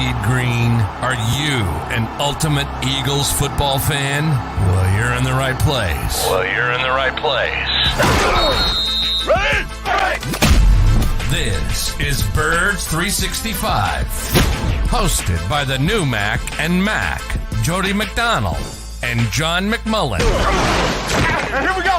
bleed green? Are you an ultimate Eagles football fan? Well, you're in the right place. This is Birds 365, hosted by the new Mac and Mac, Jody McDonald and John McMullen. Here we go!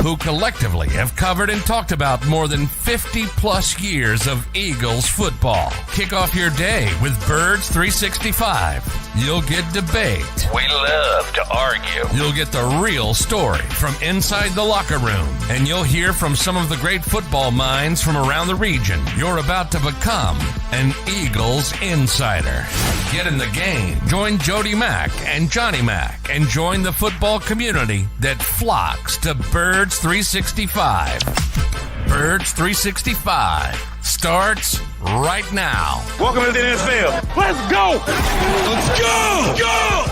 Who collectively have covered and talked about more than 50-plus years of Eagles football. Kick off your day with Birds 365. You'll get debate. We love to argue. You'll get the real story from inside the locker room. And you'll hear from some of the great football minds from around the region. You're about to become an Eagles insider. Get in the game. Join Jody Mack and Johnny Mack and join the football community that flocks to Birds 365. Birds 365 starts right now. Welcome to the NFL. Let's go! Let's go! Go!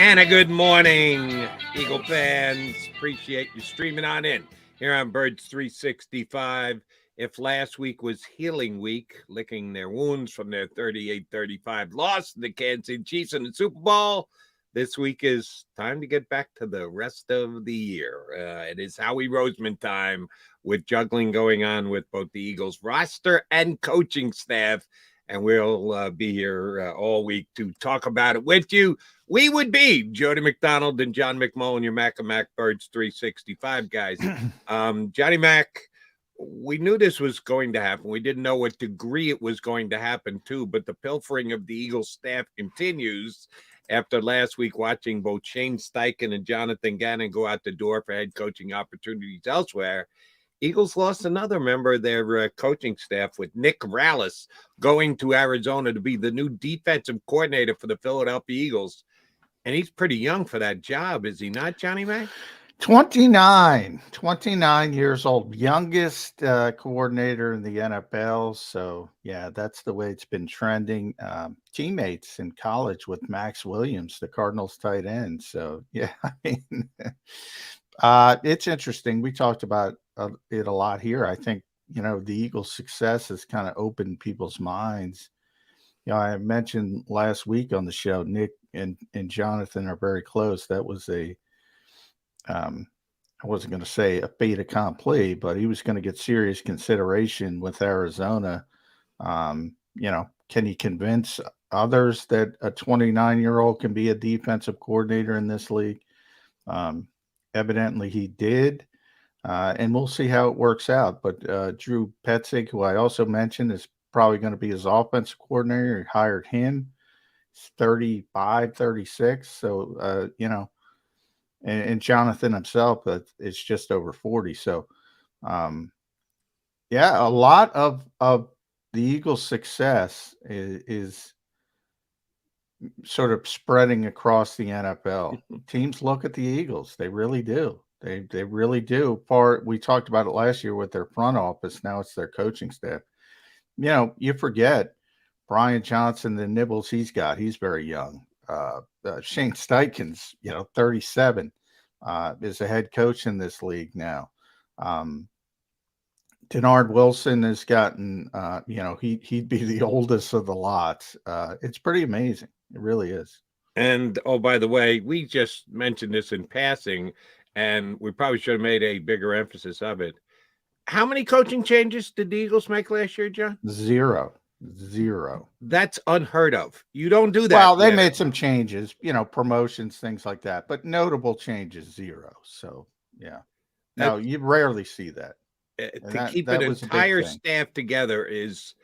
And a good morning, Eagle fans. Appreciate you streaming on in here on Birds 365. If last week was healing week, licking their wounds from their 38-35 loss to the Kansas City Chiefs in the Super Bowl, this week is time to get back to the rest of the year. It is Howie Roseman time with juggling going on with both the Eagles roster and coaching staff. And we'll be here all week to talk about it with you. We would be Jody McDonald and John McMullen, your Mac and Mac Birds 365 guys. Johnny Mac, we knew this was going to happen. We didn't know what degree it was going to happen to, but the pilfering of the Eagles staff continues after last week watching both Shane Steichen and Jonathan Gannon go out the door for head coaching opportunities elsewhere. Eagles lost another member of their coaching staff with Nick Rallis going to Arizona to be the new defensive coordinator for the Philadelphia Eagles. And he's pretty young for that job, is he not, Johnny Mac? 29 years old, youngest coordinator in the NFL. So, yeah, that's the way it's been trending. Teammates in college with Max Williams, the Cardinals tight end. So, yeah, I mean, it's interesting. We talked about it a lot here. I think, the Eagles' success has kind of opened people's minds. I mentioned last week on the show, Nick and Jonathan are very close. That was I wasn't going to say a fait accompli, but he was going to get serious consideration with Arizona. Can he convince others that a 29-year-old can be a defensive coordinator in this league? Evidently he did. And we'll see how it works out. But Drew Petzing, who I also mentioned, is probably going to be his offensive coordinator. He hired him. He's 35, 36. So, and Jonathan himself, it's just over 40. So, a lot of the Eagles' success is sort of spreading across the NFL. Teams look at the Eagles. They really do. They really do. We talked about it last year with their front office. Now it's their coaching staff. You forget Brian Johnson, the nibbles he's got. He's very young. Shane Steichen's, 37, is a head coach in this league now. Denard Wilson has gotten, he'd be the oldest of the lot. It's pretty amazing. It really is. And, oh, by the way, we just mentioned this in passing, and we probably should have made a bigger emphasis of it. How many coaching changes did the Eagles make last year, John? Zero. That's unheard of. You don't do that. Well, they made some changes, promotions, things like that, but notable changes, zero. So, yeah. No, you rarely see that. To keep an entire staff together is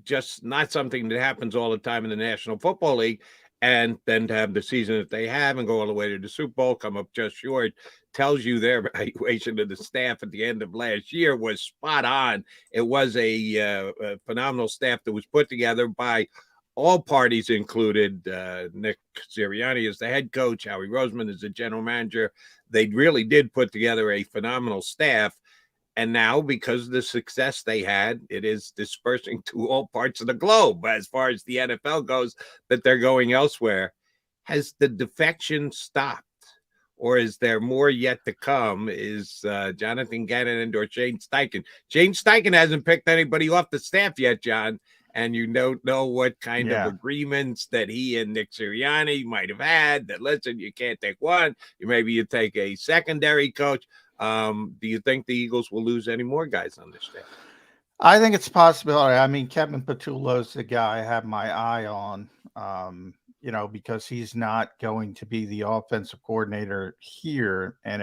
just not something that happens all the time in the National Football League. And then to have the season that they have and go all the way to the Super Bowl, come up just short, tells you their evaluation of the staff at the end of last year was spot on. It was a phenomenal staff that was put together by all parties included. Nick Sirianni is the head coach, Howie Roseman is the general manager. They really did put together a phenomenal staff. And now, because of the success they had, it is dispersing to all parts of the globe as far as the NFL goes, that they're going elsewhere. Has the defection stopped? Or is there more yet to come? Is Jonathan Gannon and/or Shane Steichen? Shane Steichen hasn't picked anybody off the staff yet, John. And you don't know what kind of agreements that he and Nick Sirianni might have had. That, listen, you can't take one. Maybe you take a secondary coach. Do you think the Eagles will lose any more guys on this staff? I think it's a possibility. I mean, Kevin Patullo's the guy I have my eye on, because he's not going to be the offensive coordinator here. And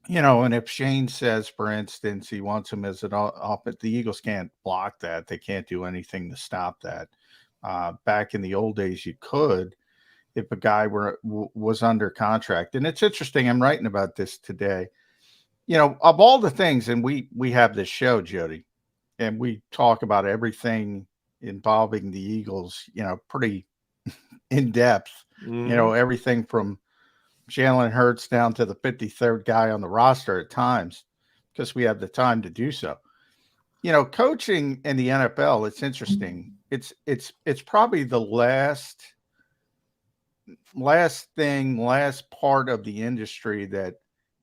if Shane says, for instance, he wants him as an offense, the Eagles can't block that. They can't do anything to stop that. Back in the old days, you could, if a guy was under contract. And it's interesting. I'm writing about this today. Of all the things, and we have this show, Jody, and we talk about everything involving the Eagles, pretty in depth, everything from Jalen Hurts down to the 53rd guy on the roster at times, because we have the time to do so. Coaching in the NFL, it's interesting. It's probably the last part of the industry that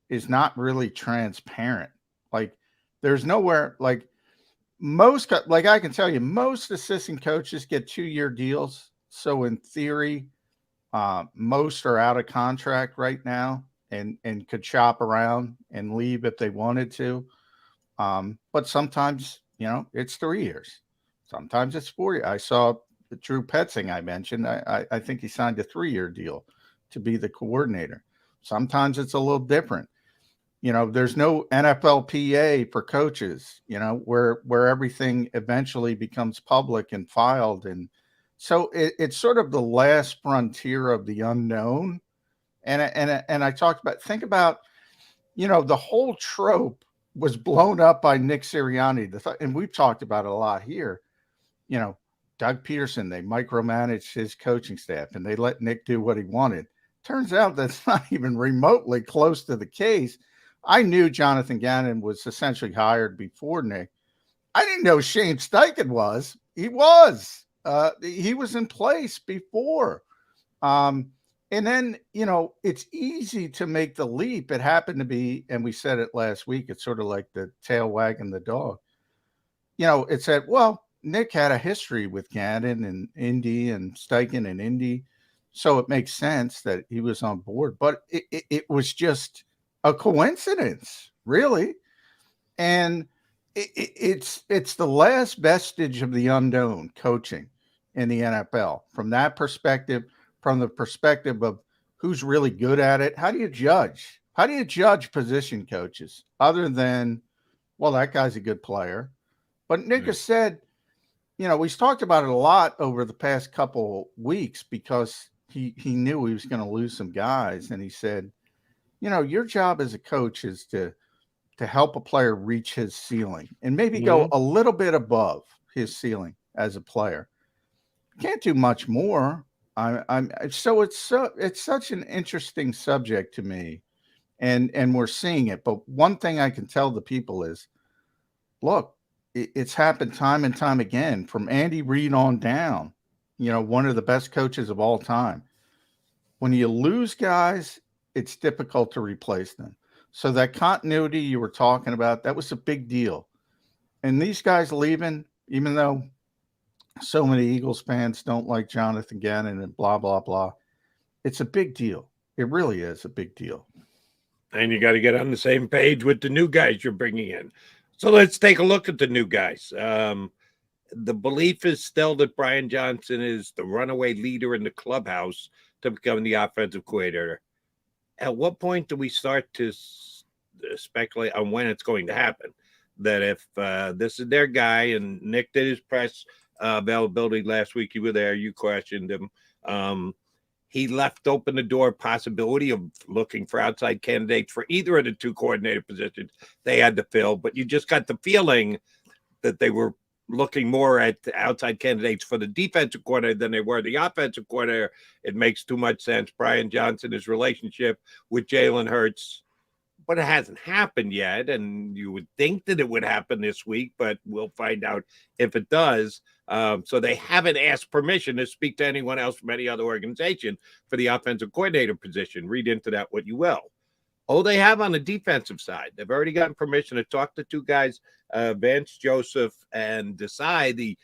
is not really transparent. Like, there's nowhere, like I can tell you, most assistant coaches get 2-year deals. So in theory, most are out of contract right now and could shop around and leave if they wanted to. But sometimes, it's 3 years. Sometimes it's 4 years. I saw Drew Petzing, I mentioned. I think he signed a 3-year deal to be the coordinator. Sometimes it's a little different. There's no NFLPA for coaches, where everything eventually becomes public and filed. And so it's sort of the last frontier of the unknown. And I talked about, think about, the whole trope was blown up by Nick Sirianni. And we've talked about it a lot here. Doug Peterson, they micromanaged his coaching staff and they let Nick do what he wanted. Turns out that's not even remotely close to the case. I knew Jonathan Gannon was essentially hired before Nick. I didn't know Shane Steichen was. He was. He was in place before. And then, it's easy to make the leap. It happened to be, and we said it last week, it's sort of like the tail wagging the dog. It said, well, Nick had a history with Gannon and Indy and Steichen and Indy. So it makes sense that he was on board. But it was just a coincidence, really. And it's the last vestige of the unknown coaching in the NFL. From that perspective, from the perspective of who's really good at it, how do you judge? How do you judge position coaches other than, well, that guy's a good player? But Nick has said, we've talked about it a lot over the past couple weeks because he knew he was going to lose some guys. And he said, your job as a coach is to help a player reach his ceiling and maybe go a little bit above his ceiling as a player. Can't do much more. So it's such an interesting subject to me, and we're seeing it. But one thing I can tell the people is, look, it's happened time and time again, from Andy Reid on down. One of the best coaches of all time. When you lose guys, it's difficult to replace them. So that continuity you were talking about, that was a big deal. And these guys leaving, even though so many Eagles fans don't like Jonathan Gannon and blah, blah, blah, it's a big deal. It really is a big deal. And you got to get on the same page with the new guys you're bringing in. So let's take a look at the new guys. The belief is still that Brian Johnson is the runaway leader in the clubhouse to become the offensive coordinator. At what point do we start to speculate on when it's going to happen? That if this is their guy, and Nick did his press availability last week, you were there, you questioned him. He left open the door possibility of looking for outside candidates for either of the two coordinator positions they had to fill, but you just got the feeling that they were looking more at outside candidates for the defensive coordinator than they were the offensive coordinator. It makes too much sense. Brian Johnson, his relationship with Jalen Hurts, but it hasn't happened yet. And you would think that it would happen this week, but we'll find out if it does. So they haven't asked permission to speak to anyone else from any other organization for the offensive coordinator position. Read into that what you will. Oh, they have on the defensive side. They've already gotten permission to talk to two guys, Vance Joseph and Desai, the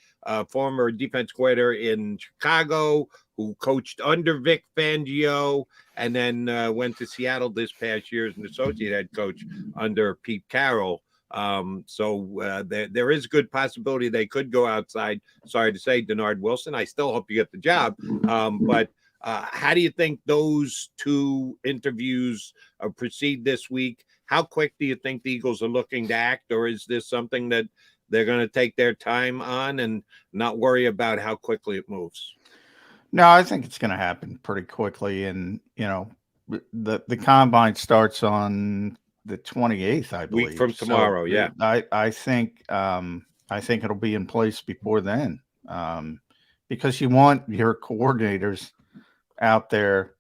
former defense coordinator in Chicago, who coached under Vic Fangio and then went to Seattle this past year as an associate head coach under Pete Carroll. So there is good possibility they could go outside. Sorry to say, Denard Wilson. I still hope you get the job. But how do you think those two interviews proceed this week? How quick do you think the Eagles are looking to act, or is this something that they're going to take their time on and not worry about how quickly it moves? No, I think it's going to happen pretty quickly. And, the combine starts on the 28th, I believe. Week from tomorrow, so yeah. I think it'll be in place before then, because you want your coordinators out there,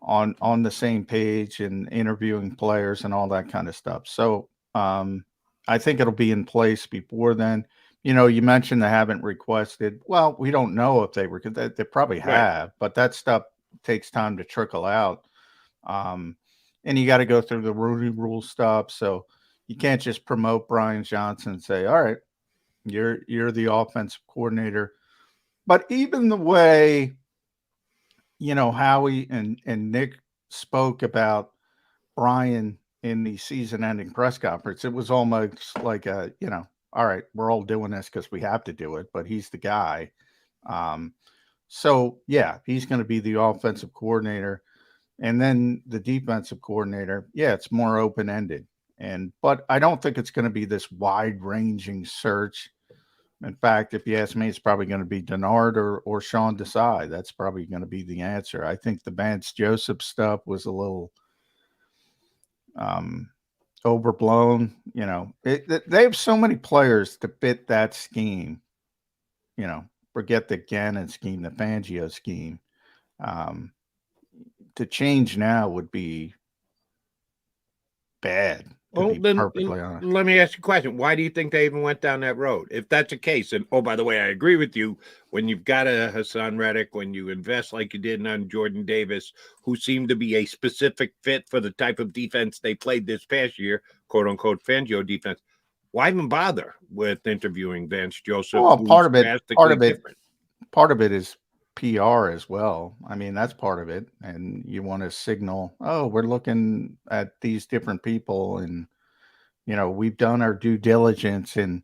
on the same page and interviewing players and all that kind of stuff. So I think it'll be in place before then. You mentioned they haven't requested. Well, we don't know if they were. They probably have, but that stuff takes time to trickle out. And you got to go through the Rudy Rule stuff. So you can't just promote Brian Johnson and say, "All right, you're the offensive coordinator." But even the way, Howie and Nick spoke about Brian in the season-ending press conference, it was almost like all right, we're all doing this because we have to do it, but he's the guy. So yeah, he's going to be the offensive coordinator, and then the defensive coordinator. Yeah, it's more open-ended, but I don't think it's going to be this wide-ranging search. In fact, if you ask me, it's probably going to be Denard or Sean Desai. That's probably going to be the answer. I think the Vance Joseph stuff was a little overblown. They have so many players to fit that scheme. Forget the Gannon scheme, the Fangio scheme. To change now would be bad. Well, then let me ask you a question. Why do you think they even went down that road? If that's the case, and oh, by the way, I agree with you. When you've got a Hassan Reddick, when you invest like you did on Jordan Davis, who seemed to be a specific fit for the type of defense they played this past year, quote unquote Fangio defense, why even bother with interviewing Vance Joseph? Well, part of it is PR as well. I mean, that's part of it. And you want to signal, oh, we're looking at these different people and, we've done our due diligence, and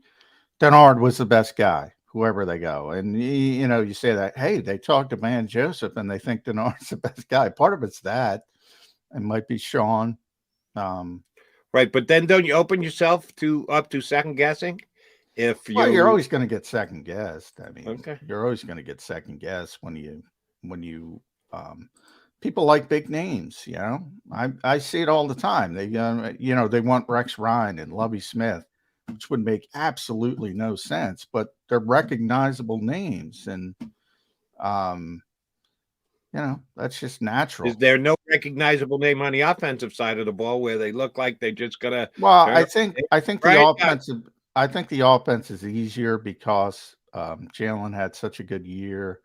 Denard was the best guy, whoever they go. And, you say that, hey, they talked to Van Joseph and they think Denard's the best guy. Part of it's that. It might be Sean. Right. But then don't you open yourself up to second guessing? You're always going to get second guessed. I mean, okay. You're always going to get second guessed when you people like big names. I see it all the time. They they want Rex Ryan and Lovie Smith, which would make absolutely no sense, but they're recognizable names, and that's just natural. Is there no recognizable name on the offensive side of the ball where they look like they're just gonna? Well, I think the offensive. I think the offense is easier because Jalen had such a good year.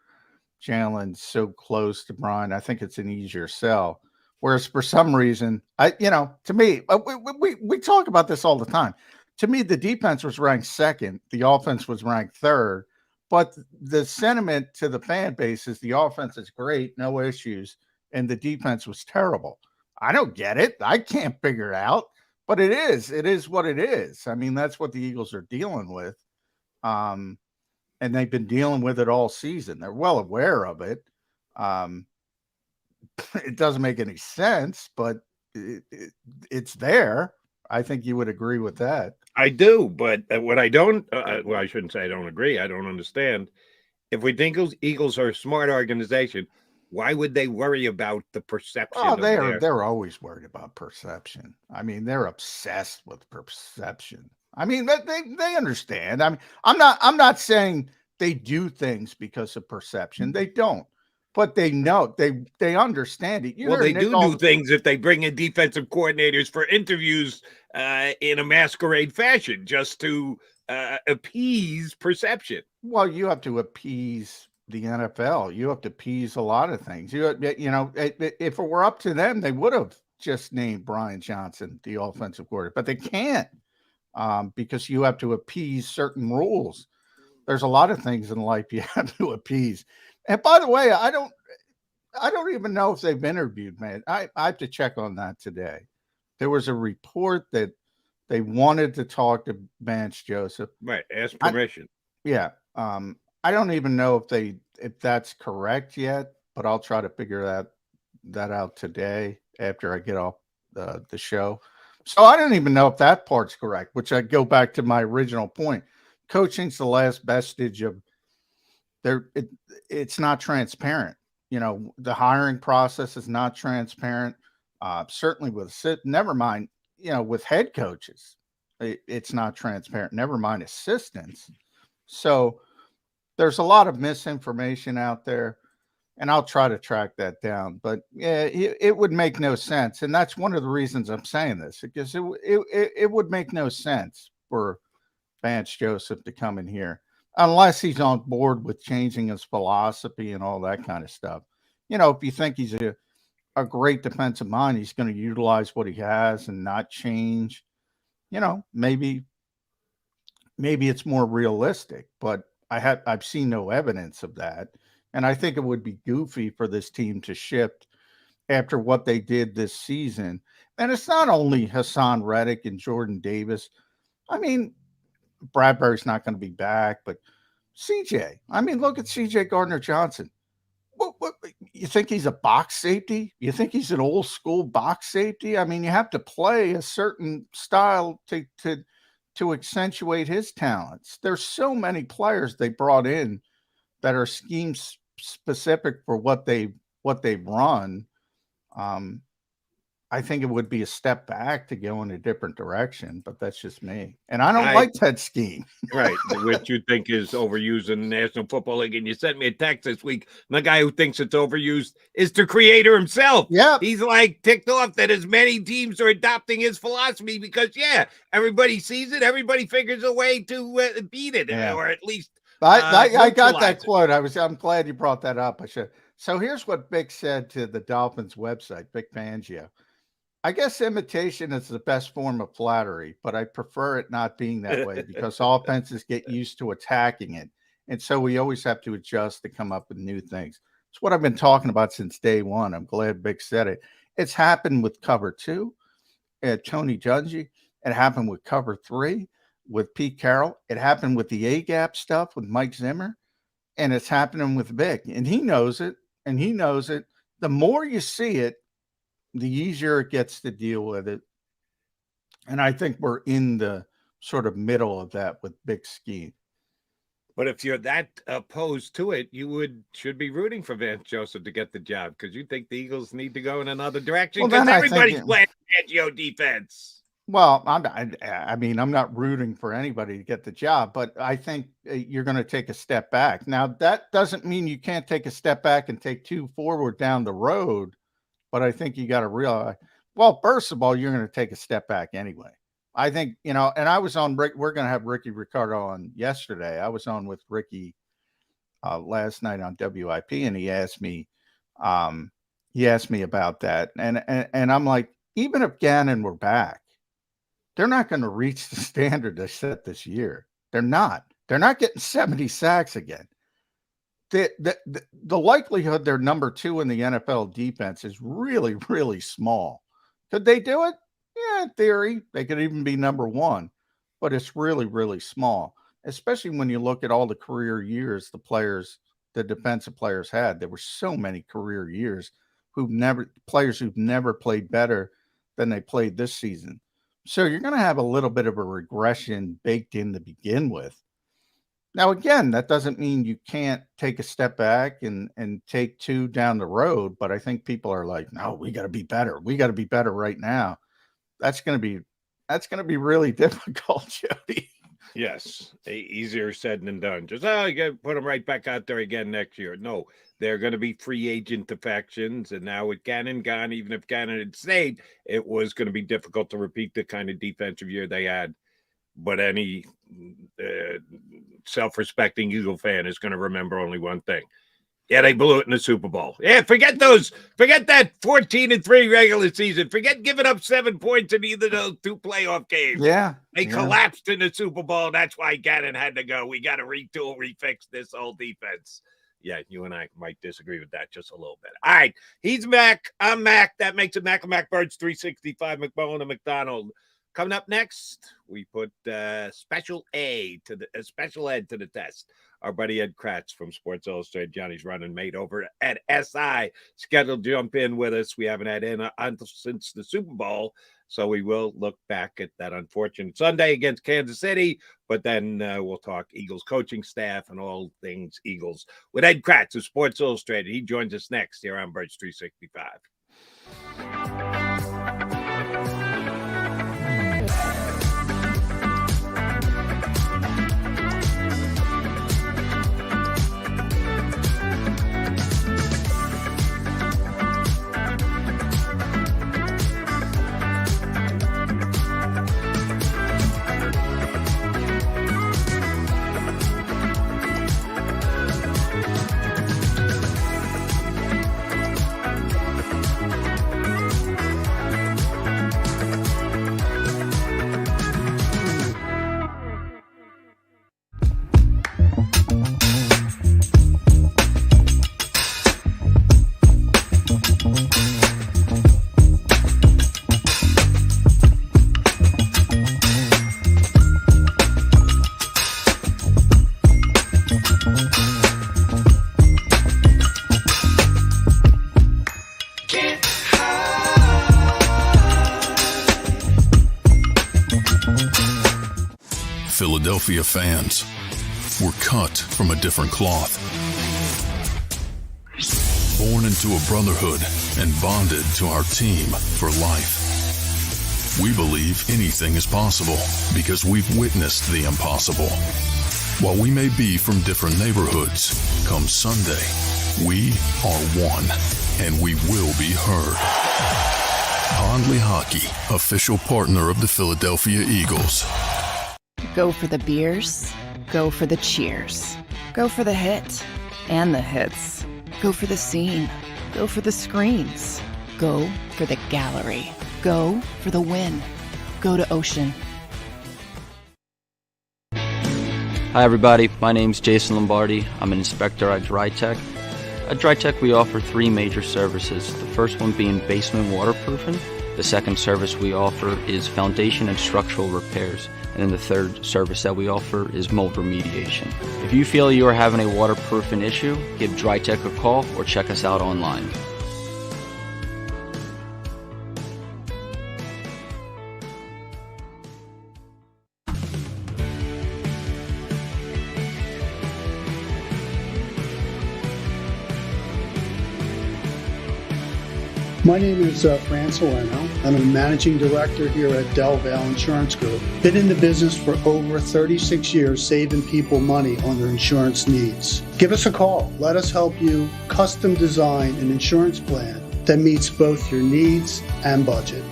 Jalen's so close to Brian. I think it's an easier sell. Whereas for some reason, to me, we talk about this all the time. To me, the defense was ranked second. The offense was ranked third. But the sentiment to the fan base is the offense is great, no issues, and the defense was terrible. I don't get it. I can't figure it out. But it is what it is. I mean, that's what the Eagles are dealing with. And they've been dealing with it all season. They're well aware of it. It doesn't make any sense, but it's there. I think you would agree with that. I do, but what I don't, I shouldn't say I don't agree. I don't understand. If we think Eagles are a smart organization, why would they worry about the perception? Oh, they're always worried about perception. I mean, they're obsessed with perception. I mean, they understand. I mean, I'm not saying they do things because of perception. They don't, but they know they understand it. Well, they do things if they bring in defensive coordinators for interviews in a masquerade fashion just to appease perception. Well, you have to appease the NFL. You have to appease a lot of things. You know, if it were up to them, they would have just named Brian Johnson the offensive coordinator, but they can't because you have to appease certain rules. There's a lot of things in life you have to appease. And by the way, I don't even know if they've interviewed, man. I have to check on that today. There was a report that they wanted to talk to Vance Joseph. Right. Ask permission. I don't even know if that's correct yet, but I'll try to figure that out today after I get off the show. So I don't even know if that part's correct, which I go back to my original point. Coaching's the last vestige of it's not transparent. You know, the hiring process is not transparent. Certainly never mind, you know, with head coaches, it's not transparent, never mind assistants. So there's a lot of misinformation out there, and I'll try to track that down. But yeah, it would make no sense. And that's one of the reasons I'm saying this, because it would make no sense for Vance Joseph to come in here unless he's on board with changing his philosophy and all that kind of stuff. You know, if you think he's a great defensive mind, he's going to utilize what he has and not change. You know, maybe it's more realistic, but I've seen no evidence of that. And I think it would be goofy for this team to shift after what they did this season. And it's not only Hassan Reddick and Jordan Davis. I mean, Bradbury's not going to be back, but CJ. I mean, look at CJ Gardner-Johnson. What, you think he's a box safety? You think he's an old school box safety? I mean, you have to play a certain style to accentuate his talents. There's so many players they brought in that are scheme specific for what they've run. I think it would be a step back to go in a different direction, but that's just me. And I don't like that scheme. Right. Which you think is overused in the National Football League. And you sent me a text this week. And the guy who thinks it's overused is the creator himself. Yeah. He's like ticked off that as many teams are adopting his philosophy because, everybody sees it. Everybody figures a way to beat it, or at least. I got that quote. I'm glad you brought that up. So here's what Vic said to the Dolphins website, Vic Fangio. I guess imitation is the best form of flattery, but I prefer it not being that way because offenses get used to attacking it. And so we always have to adjust to come up with new things. It's what I've been talking about since day one. I'm glad Vic said it. It's happened with cover 2 at Tony Dungy. It happened with cover 3 with Pete Carroll. It happened with the A-gap stuff with Mike Zimmer. And it's happening with Vic. And he knows it. And he knows it. The more you see it, the easier it gets to deal with it. And I think we're in the sort of middle of that with Big Ski. But if you're that opposed to it, you should be rooting for Vance Joseph to get the job because you think the Eagles need to go in another direction because everybody's playing Fangio defense. Well, I'm not rooting for anybody to get the job, but I think you're going to take a step back. Now, that doesn't mean you can't take a step back and take 2 forward down the road. But I think you got to realize, well, first of all, you're going to take a step back anyway. I think, and I was on, we're going to have Ricky Ricardo on yesterday. I was on with Ricky last night on WIP, and he asked me about that. And I'm like, even if Gannon were back, they're not going to reach the standard they set this year. They're not getting 70 sacks again. The likelihood they're number 2 in the NFL defense is really, really small. Could they do it? Yeah, in theory. They could even be number 1, but it's really, really small, especially when you look at all the career years the defensive players had. There were so many career years who've never played better than they played this season. So you're going to have a little bit of a regression baked in to begin with. Now, again, that doesn't mean you can't take a step back and take 2 down the road. But I think people are like, no, we got to be better. We got to be better right now. That's going to be That's going to be really difficult, Jody. Yes, easier said than done. Just you got to put them right back out there again next year. No, they're going to be free agent defections, and now with Gannon gone, even if Gannon had stayed, it was going to be difficult to repeat the kind of defensive year they had. But any self-respecting Eagle fan is going to remember only one thing. Yeah, they blew it in the Super Bowl. Yeah, forget that 14-3 regular season. Forget giving up 7 points in either of those 2 playoff games. Yeah. They collapsed in the Super Bowl. That's why Gannon had to go. We got to retool, refix this whole defense. Yeah, you and I might disagree with that just a little bit. All right, he's Mac. I'm Mac. That makes it Mac and Mac Birds 365, McMullen and McDonald. Coming up next, we put special ed to the test. Our buddy Ed Kratz from Sports Illustrated, Johnny's running mate over at SI, scheduled to jump in with us. We haven't had in since the Super Bowl, so we will look back at that unfortunate Sunday against Kansas City, but then we'll talk Eagles coaching staff and all things Eagles with Ed Kratz of Sports Illustrated. He joins us next here on Birds 365. Philadelphia fans, were cut from a different cloth. Born into a brotherhood and bonded to our team for life. We believe anything is possible because we've witnessed the impossible. While we may be from different neighborhoods, come Sunday, we are one, and we will be heard. Pondley Hockey, official partner of the Philadelphia Eagles. Go for the beers, go for the cheers, go for the hit and the hits, go for the scene, go for the screens, go for the gallery, go for the win, go to Ocean. Hi everybody, my name's Jason Lombardi. I'm an inspector at DryTech. At DryTech we offer 3 major services, the first one being basement waterproofing, the second service we offer is foundation and structural repairs, and then the third service that we offer is mold remediation. If you feel you are having a waterproofing issue, give DryTech a call or check us out online. My name is Fran Salerno. I'm a managing director here at Del Valle Insurance Group. Been in the business for over 36 years, saving people money on their insurance needs. Give us a call. Let us help you custom design an insurance plan that meets both your needs and budget.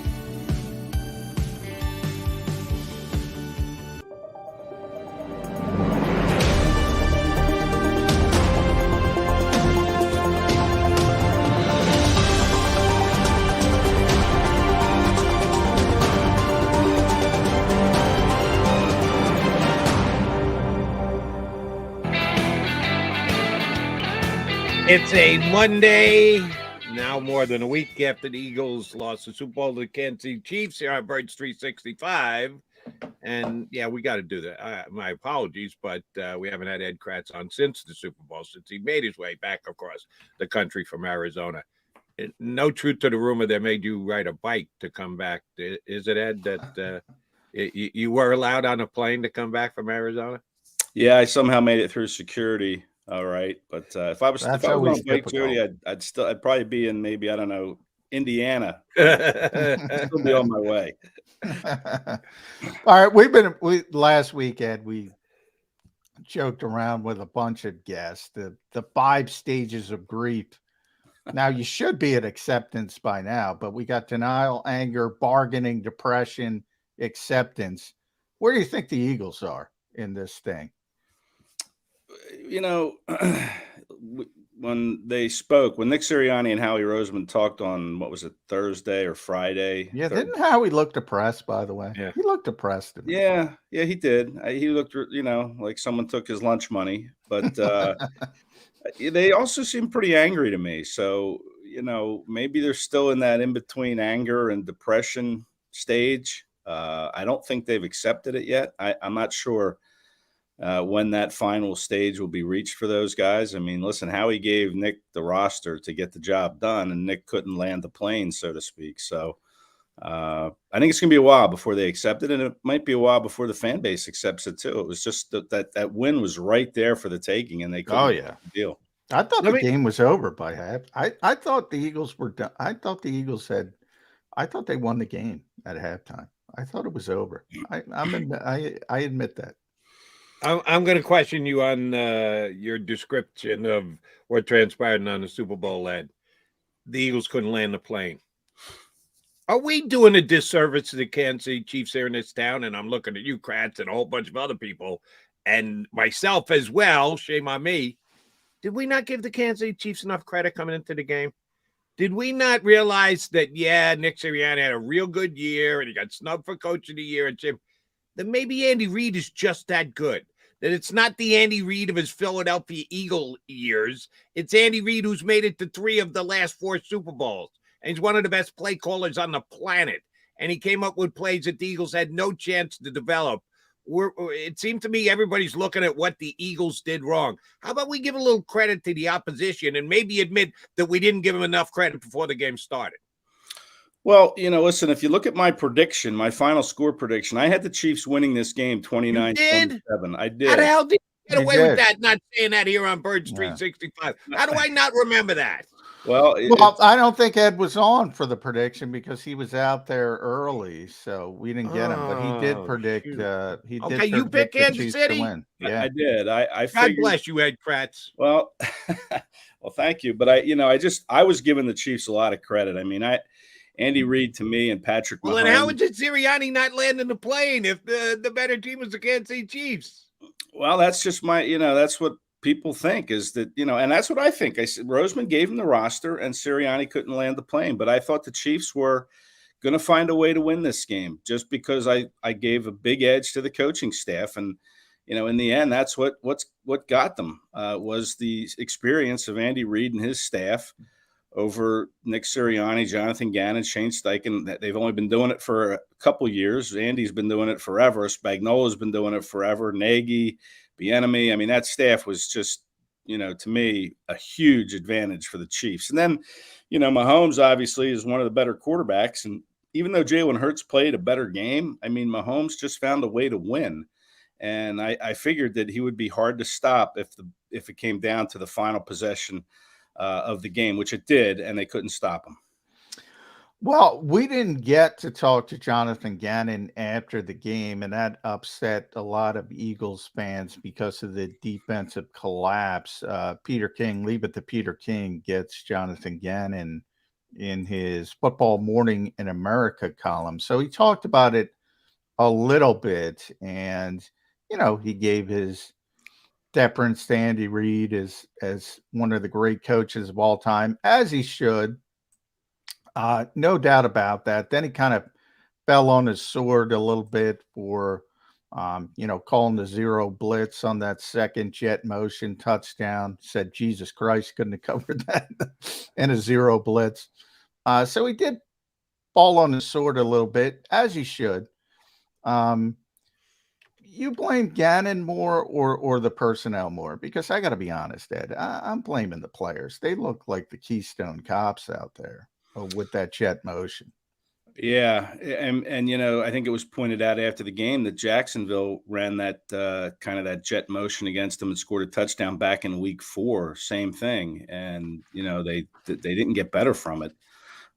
It's a Monday, now more than a week after the Eagles lost the Super Bowl to the Kansas City Chiefs here on Birds 365. And, yeah, we got to do that. My apologies, but we haven't had Ed Kratz on since the Super Bowl, since he made his way back across the country from Arizona. No truth to the rumor that made you ride a bike to come back. Is it, Ed, that you were allowed on a plane to come back from Arizona? Yeah, I somehow made it through security. All right, but if I was on security, I'd probably be in maybe, I don't know, Indiana. I'd still be on my way. All right, last weekend we joked around with a bunch of guests, the 5 stages of grief. Now you should be at acceptance by now, but we got denial, anger, bargaining, depression, acceptance. Where do you think the Eagles are in this thing? You know, when they spoke, when Nick Sirianni and Howie Roseman talked on, what was it, Thursday or Friday? Yeah, didn't Howie look depressed, by the way? Yeah. He looked depressed to me. Yeah, he did. He looked, like someone took his lunch money, but they also seem pretty angry to me. So, maybe they're still in that in-between anger and depression stage. I don't think they've accepted it yet. I'm not sure when that final stage will be reached for those guys. I mean, listen, Howie gave Nick the roster to get the job done, and Nick couldn't land the plane, so to speak. So I think it's going to be a while before they accept it, and it might be a while before the fan base accepts it too. It was just that win was right there for the taking, and they couldn't deal. I thought the game was over by half. I thought the Eagles were done. I thought the Eagles I thought they won the game at halftime. I thought it was over. I admit that. I'm going to question you on your description of what transpired on the Super Bowl. Ed, the Eagles couldn't land the plane. Are we doing a disservice to the Kansas City Chiefs here in this town? And I'm looking at you, Kratz, and a whole bunch of other people, and myself as well. Shame on me. Did we not give the Kansas City Chiefs enough credit coming into the game? Did we not realize that, Nick Sirianni had a real good year and he got snubbed for Coach of the Year and Jim? That maybe Andy Reid is just that good. That it's not the Andy Reid of his Philadelphia Eagle years. It's Andy Reid who's made it to 3 of the last 4 Super Bowls. And he's one of the best play callers on the planet. And he came up with plays that the Eagles had no chance to develop. It seemed to me everybody's looking at what the Eagles did wrong. How about we give a little credit to the opposition and maybe admit that we didn't give them enough credit before the game started? Well, listen, if you look at my prediction, my final score prediction, I had the Chiefs winning this game 29-27. I did. How the hell did you get away with that, not saying that here on Birds 365? How do I not remember that? Well, I don't think Ed was on for the prediction because he was out there early, so we didn't get him. But he did predict. You picked Kansas City. Yeah, I did. I God bless you, Ed Kratz. Well, well, thank you. But I was giving the Chiefs a lot of credit. I mean, Andy Reid to me and Patrick Mahomes. Well, and how is it Sirianni not landing the plane if the better team was the Kansas City Chiefs? Well, that's just that's what people think is that, and that's what I think. I said Roseman gave him the roster and Sirianni couldn't land the plane, but I thought the Chiefs were going to find a way to win this game just because I gave a big edge to the coaching staff. And, in the end, that's what got them was the experience of Andy Reid and his staff over Nick Sirianni, Jonathan Gannon, Shane Steichen. They've only been doing it for a couple years. Andy's been doing it forever. Spagnuolo's been doing it forever. Nagy, Bieniemy. I mean, that staff was just, to me, a huge advantage for the Chiefs. And then, Mahomes obviously is one of the better quarterbacks. And even though Jalen Hurts played a better game, I mean, Mahomes just found a way to win. And I figured that he would be hard to stop if it came down to the final possession of the game, which it did, and they couldn't stop him. Well, we didn't get to talk to Jonathan Gannon after the game, and that upset a lot of Eagles fans because of the defensive collapse. Peter King, Leave It to Peter King, gets Jonathan Gannon in his Football Morning in America column. So he talked about it a little bit, and, he gave his deference to Andy Reid as one of the great coaches of all time, as he should. No doubt about that. Then he kind of fell on his sword a little bit for, calling the zero blitz on that second jet motion touchdown. Said, Jesus Christ, couldn't have covered that in a zero blitz. So he did fall on his sword a little bit, as he should. You blame Gannon more or the personnel more? Because I got to be honest, Ed, I'm blaming the players. They look like the Keystone Cops out there with that jet motion. Yeah. And I think it was pointed out after the game that Jacksonville ran that kind of that jet motion against them and scored a touchdown back in week 4. Same thing. And, they didn't get better from it.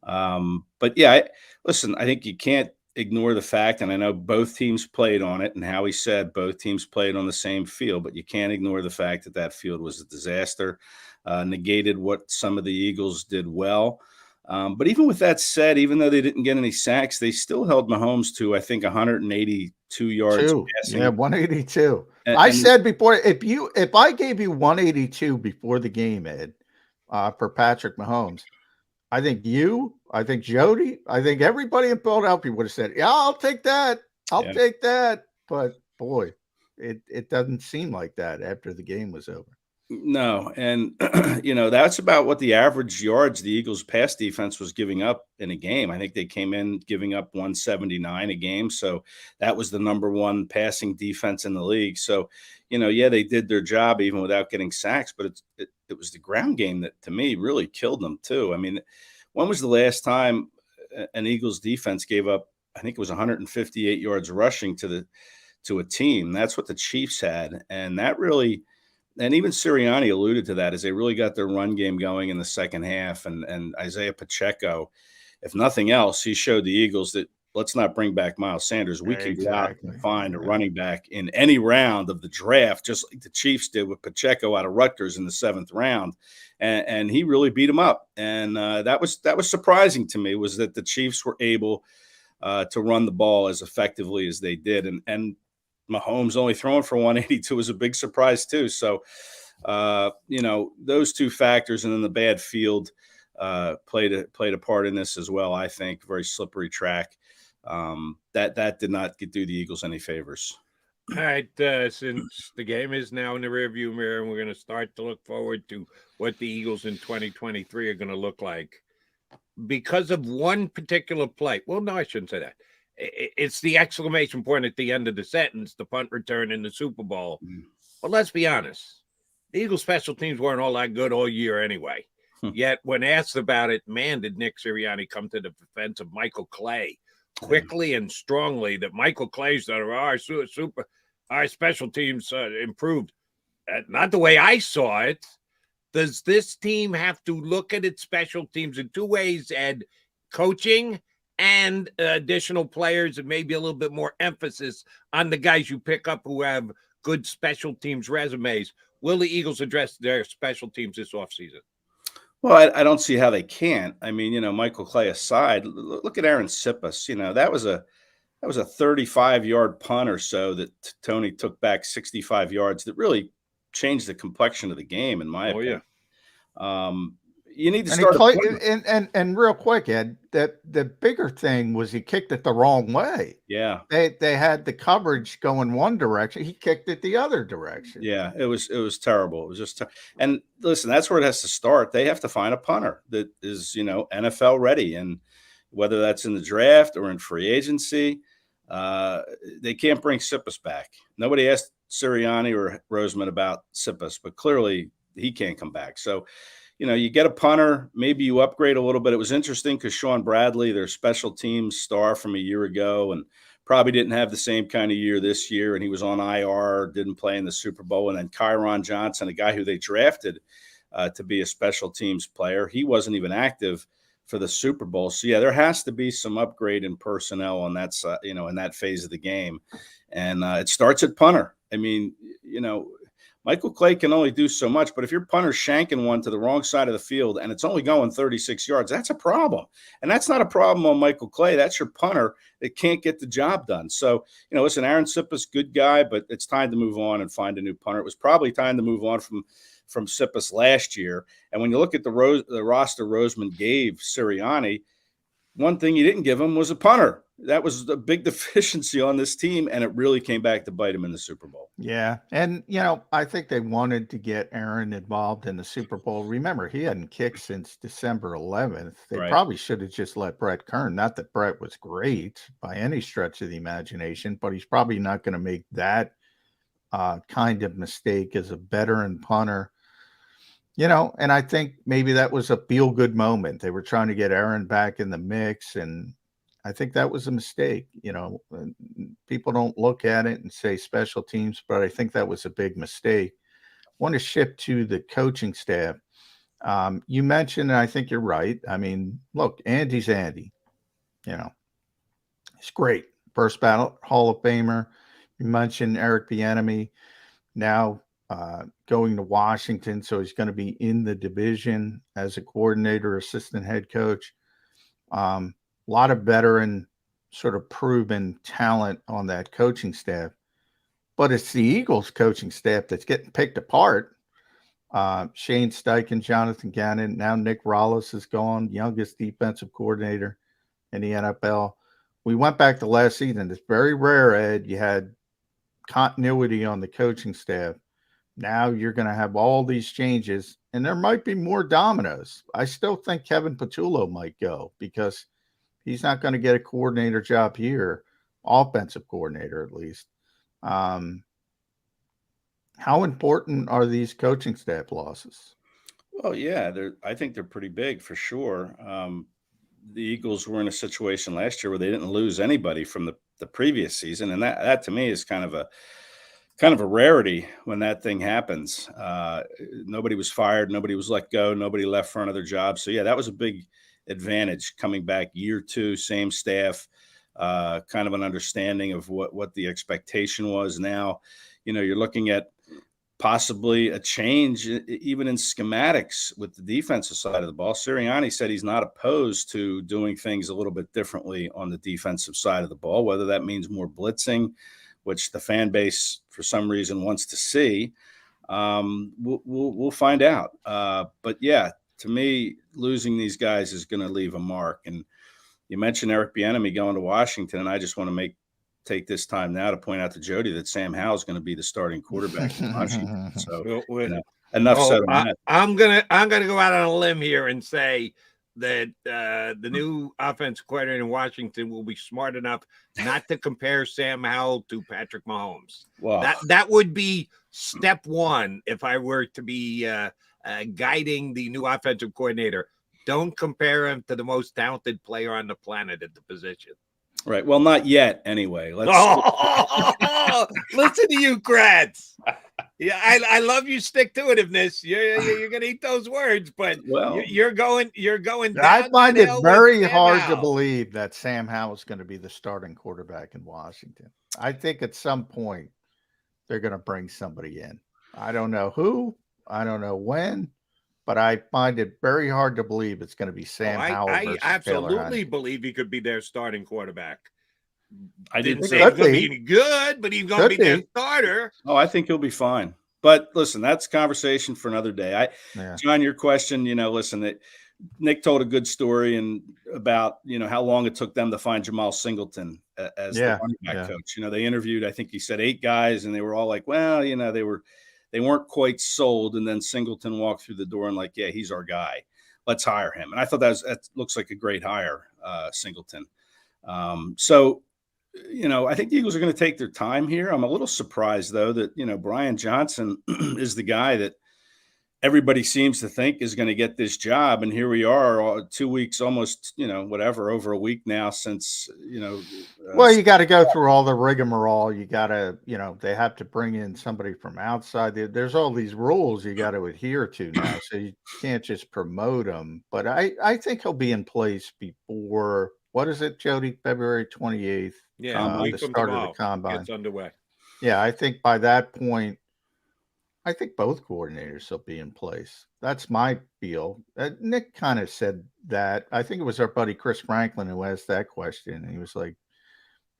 But yeah, listen, I think you can't ignore the fact, and I know both teams played on it, and Howie said both teams played on the same field, but you can't ignore the fact that that field was a disaster, negated what some of the Eagles did well. But even with that said, even though they didn't get any sacks, they still held Mahomes to, I think, 182 yards passing. Yeah, 182. And said before, if I gave you 182 before the game, Ed, for Patrick Mahomes, I think Jody, I think everybody in Philadelphia would have said, yeah, I'll take that. I'll take that. But boy, it doesn't seem like that after the game was over. No. And, that's about what the average yards the Eagles pass defense was giving up in a game. I think they came in giving up 179 a game. So that was the number one passing defense in the league. So, they did their job even without getting sacks, but it was the ground game that, to me, really killed them too. I mean, when was the last time an Eagles defense gave up, I think it was 158 yards rushing to a team? That's what the Chiefs had. And that really, and even Sirianni alluded to that, as they really got their run game going in the second half. And Isaiah Pacheco, if nothing else, he showed the Eagles that, let's not bring back Miles Sanders. We can go out and find a running back in any round of the draft, just like the Chiefs did with Pacheco out of Rutgers in the 7th round. And he really beat him up. And that was surprising to me, was that the Chiefs were able to run the ball as effectively as they did. And Mahomes only throwing for 182 was a big surprise too. So, those two factors, and then the bad field played a part in this as well. I think very slippery track. That did not do the Eagles any favors. All right, since the game is now in the rearview mirror, and we're going to start to look forward to what the Eagles in 2023 are going to look like, because of one particular play. Well, no, I shouldn't say that. It's the exclamation point at the end of the sentence, the punt return in the Super Bowl. But let's be honest, the Eagles special teams weren't all that good all year anyway. Yet when asked about it, man, did Nick Sirianni come to the defense of Michael Clay quickly and strongly, that Michael Clay's that our special teams improved. Not the way I saw it. Does this team have to look at its special teams in two ways, Ed? Coaching and additional players, and maybe a little bit more emphasis on the guys you pick up who have good special teams resumes. Will the Eagles address their special teams this offseason? Well, I don't see how they can't. I mean, Michael Clay aside, look at Aaron Sippas. That was a 35-yard punt or so that Tony took back 65 yards that really changed the complexion of the game, in my opinion. You need to start. And real quick, Ed, that the bigger thing was he kicked it the wrong way. Yeah. They had the coverage going one direction. He kicked it the other direction. Yeah, it was terrible. It was just and listen, that's where it has to start. They have to find a punter that is, NFL ready, and whether that's in the draft or in free agency, they can't bring Sippas back. Nobody asked Sirianni or Roseman about Sippas, but clearly he can't come back. So, you get a punter, maybe you upgrade a little bit. It was interesting because Sean Bradley, their special teams star from a year ago, and probably didn't have the same kind of year this year, and he was on IR, didn't play in the Super Bowl. And then Kyron Johnson, a guy who they drafted to be a special teams player, he wasn't even active for the Super Bowl. So, yeah, there has to be some upgrade in personnel on that side, in that phase of the game. And it starts at punter. I mean, Michael Clay can only do so much, but if your punter's shanking one to the wrong side of the field and it's only going 36 yards, that's a problem. And that's not a problem on Michael Clay. That's your punter that can't get the job done. So, listen, Aaron Sippas, good guy, but it's time to move on and find a new punter. It was probably time to move on from Sippas last year. And when you look at the roster Roseman gave Sirianni, one thing he didn't give him was a punter. That was a big deficiency on this team, and it really came back to bite him in the Super Bowl. Yeah, and, I think they wanted to get Aaron involved in the Super Bowl. Remember, he hadn't kicked since December 11th. They probably should have just let Brett Kern. Not that Brett was great by any stretch of the imagination, but he's probably not going to make that kind of mistake as a veteran punter. And I think maybe that was a feel-good moment. They were trying to get Aaron back in the mix, and I think that was a mistake. People don't look at it and say special teams, but I think that was a big mistake. I want to shift to the coaching staff. You mentioned, and I think you're right. I mean, look, Andy's Andy. He's great. First ballot Hall of Famer. You mentioned Eric Bieniemy now going to Washington, so he's going to be in the division as a coordinator, assistant head coach. A lot of veteran, sort of proven talent on that coaching staff. But it's the Eagles coaching staff that's getting picked apart. Shane Steichen, Jonathan Gannon, now Nick Rollis is gone, youngest defensive coordinator in the NFL. We went back to last season. It's very rare, Ed. You had continuity on the coaching staff. Now you're going to have all these changes, and there might be more dominoes. I still think Kevin Patullo might go because he's not going to get a coordinator job here, offensive coordinator at least. How important are these coaching staff losses? Well, yeah, I think they're pretty big for sure. The Eagles were in a situation last year where they didn't lose anybody from the previous season, and that to me is kind of a rarity when that thing happens. Nobody was fired, nobody was let go, nobody left for another job. So yeah, that was a big advantage coming back year two, same staff, kind of an understanding of what the expectation was. Now, you're looking at possibly a change even in schematics with the defensive side of the ball. Sirianni said he's not opposed to doing things a little bit differently on the defensive side of the ball, whether that means more blitzing, which the fan base for some reason wants to see. We'll find out. But yeah, to me, losing these guys is going to leave a mark. And you mentioned Eric Bieniemy going to Washington, and I just want to take this time now to point out to Jody that Sam Howell is going to be the starting quarterback in Washington. So enough said on that. I'm gonna go out on a limb here and say that the new offensive coordinator in Washington will be smart enough not to compare Sam Howell to Patrick Mahomes. Wow. That would be step one if I were to be guiding the new offensive coordinator. Don't compare him to the most talented player on the planet at the position. Right. Well, not yet anyway. Listen to you, Kratz. Yeah, I love you stick-to-itiveness. You're going to eat those words, but you're going down. I find it very hard to believe that Sam Howell is going to be the starting quarterback in Washington. I think at some point they're going to bring somebody in. I don't know who, I don't know when, but I find it very hard to believe it's going to be Sam Howell. I absolutely believe he could be their starting quarterback. I didn't say he's going to be good, but he's going to be their starter. Oh, I think he'll be fine. But listen, that's conversation for another day. John, your question, listen, that Nick told a good story and about, how long it took them to find Jamal Singleton as the running back coach. They interviewed, I think he said 8 guys, and they were all like, well, they weren't quite sold. And then Singleton walked through the door and like, yeah, he's our guy. Let's hire him. And I thought that looks like a great hire, Singleton. So, I think the Eagles are going to take their time here. I'm a little surprised, though, that, Brian Johnson is the guy that everybody seems to think is going to get this job. And here we are 2 weeks, almost, over a week now since, well, you got to go through all the rigmarole. You got to, they have to bring in somebody from outside. There's all these rules you got to adhere to now. So you can't just promote them. But I think he'll be in place before, what is it, Jody? February 28th. Yeah, the start of the combine gets underway. Yeah, I think by that point, I think both coordinators will be in place. That's my feel. Nick kind of said that. I think it was our buddy Chris Franklin who asked that question. And he was like,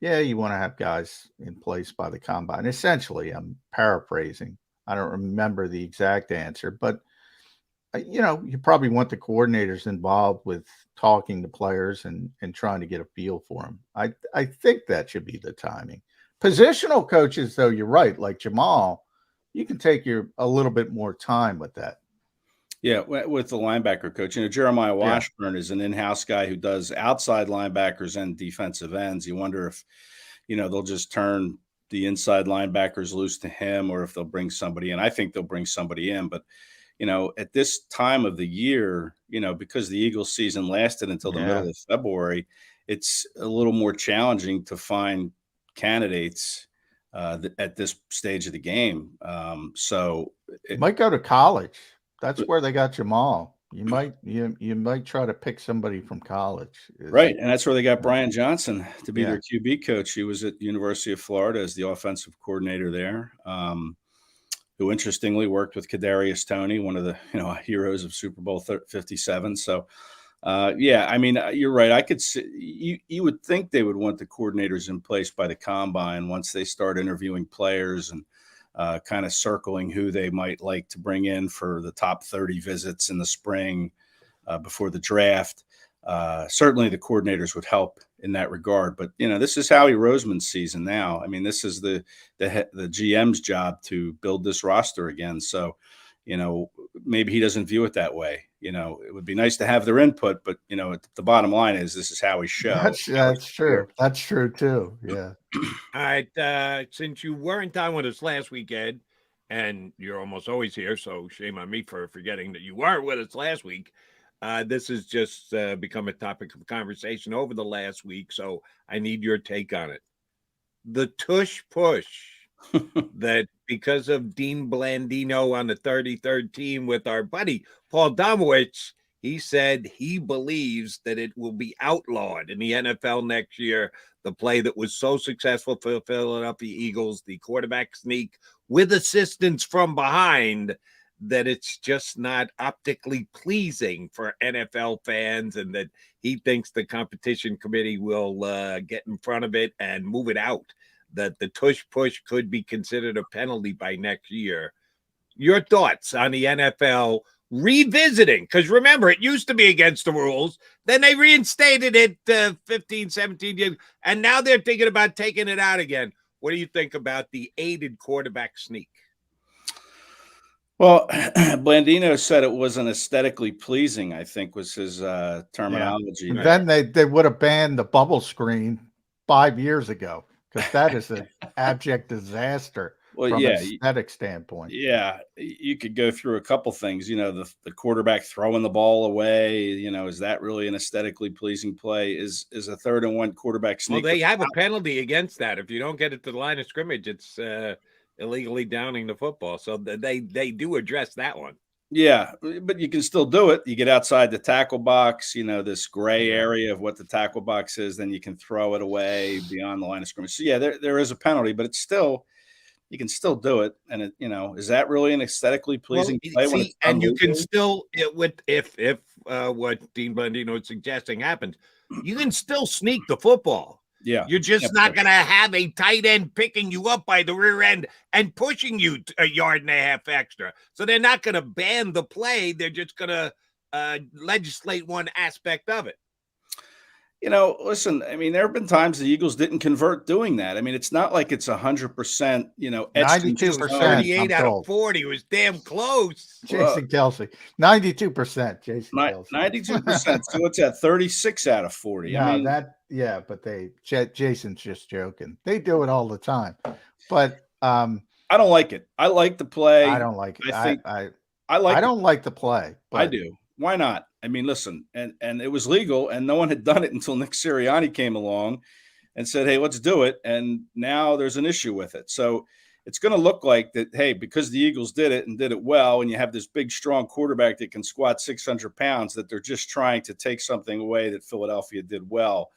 yeah, you want to have guys in place by the combine. Essentially, I'm paraphrasing. I don't remember the exact answer, but you probably want the coordinators involved with talking to players and trying to get a feel for them. I think that should be the timing. Positional coaches, though, you're right, like Jamal, you can take a little bit more time with that. Yeah, with the linebacker coach. Jeremiah Washburn is an in-house guy who does outside linebackers and defensive ends. You wonder if, they'll just turn the inside linebackers loose to him or if they'll bring somebody in. I think they'll bring somebody in, but at this time of the year, because the Eagles season lasted until the middle of February, it's a little more challenging to find candidates at this stage of the game. So it might go to college. That's where they got Jamal. You might try to pick somebody from college. Right, and that's where they got Brian Johnson to be Yeah. their QB coach. He was at the University of Florida as the offensive coordinator there, who interestingly worked with Kadarius Toney, one of the heroes of Super Bowl 57. So, yeah, I mean, you're right. I could see you would think they would want the coordinators in place by the combine once they start interviewing players and kind of circling who they might like to bring in for the top 30 visits in the spring before the draft. Certainly the coordinators would help in that regard, but this is Howie Roseman's season now. I mean, this is the GM's job to build this roster again. So, maybe he doesn't view it that way. It would be nice to have their input, but the bottom line is this is Howie's show. That's true. That's true too. Yeah. All right. Since you weren't on with us last weekend, and you're almost always here, so shame on me for forgetting that you weren't with us last week. This has just become a topic of conversation over the last week, so I need your take on it. The tush push that because of Dean Blandino on the 33rd team with our buddy Paul Domowitz, he said he believes that it will be outlawed in the NFL next year. The play that was so successful for the Philadelphia Eagles, the quarterback sneak with assistance from behind, that it's just not optically pleasing for NFL fans, and that he thinks the competition committee will get in front of it and move it out, that the tush push could be considered a penalty by next year. Your thoughts on the NFL revisiting, because remember, it used to be against the rules, then they reinstated it 15, 17 years, and now they're thinking about taking it out again. What do you think about the aided quarterback sneak? Well, Blandino said it wasn't aesthetically pleasing, I think was his terminology. Yeah. And then they would have banned the bubble screen 5 years ago, because that is an abject disaster from an aesthetic standpoint. Yeah, you could go through a couple things. The quarterback throwing the ball away, is that really an aesthetically pleasing play? Is a 3rd and 1 quarterback sneak? Well, they have a penalty against that. If you don't get it to the line of scrimmage, it's illegally downing the football. So they do address that one. Yeah, but you can still do it. You get outside the tackle box, this gray area of what the tackle box is, then you can throw it away beyond the line of scrimmage. So yeah, there is a penalty, but it's still, you can still do it. And it, is that really an aesthetically pleasing play? See, and you can still, if what Dean Blandino is suggesting happens, you can still sneak the football. Yeah, you're just not going to have a tight end picking you up by the rear end and pushing you a yard and a half extra. So they're not going to ban the play. They're just going to legislate one aspect of it. Listen, I mean, there have been times the Eagles didn't convert doing that. I mean, it's not like it's 100%, 92%. 38 out of 40 was damn close. Jason Kelsey, 92%. Jason Kelsey, 92%. So what's that? 36 out of 40. No, I mean, but Jason's just joking. They do it all the time. But I don't like it. I like the play. I don't like it. I don't like the play. I do. Why not? I mean, listen, and it was legal, and no one had done it until Nick Sirianni came along and said, hey, let's do it. And now there's an issue with it. So it's going to look like that, hey, because the Eagles did it and did it well, and you have this big, strong quarterback that can squat 600 pounds, that they're just trying to take something away that Philadelphia did well.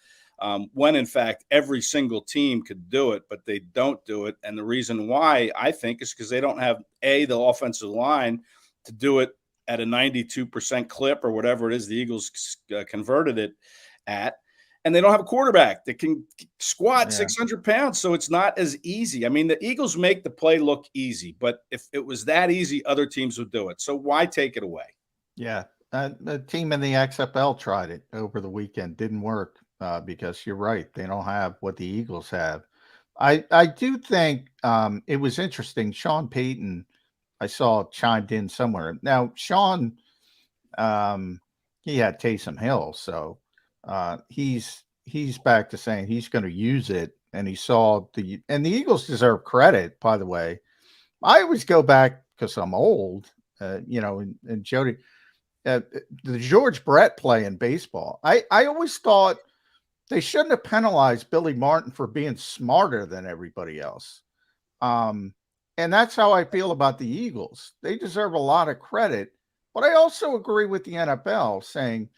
When, in fact, every single team could do it, but they don't do it. And the reason why, I think, is because they don't have, the offensive line to do it at a 92% clip or whatever it is the Eagles converted it at. And they don't have a quarterback that can squat 600 pounds. So it's not as easy. I mean, the Eagles make the play look easy, but if it was that easy, other teams would do it. So why take it away? Yeah. The team in the XFL tried it over the weekend. Didn't work because you're right. They don't have what the Eagles have. I do think it was interesting. Sean Payton, I saw, chimed in somewhere. Now, Sean, he had Taysom Hill, so he's back to saying he's going to use it, and he saw the Eagles deserve credit, by the way. I always go back because I'm old, and Jody, the George Brett play in baseball. I always thought they shouldn't have penalized Billy Martin for being smarter than everybody else. And that's how I feel about the Eagles. They deserve a lot of credit But I also agree with the NFL saying,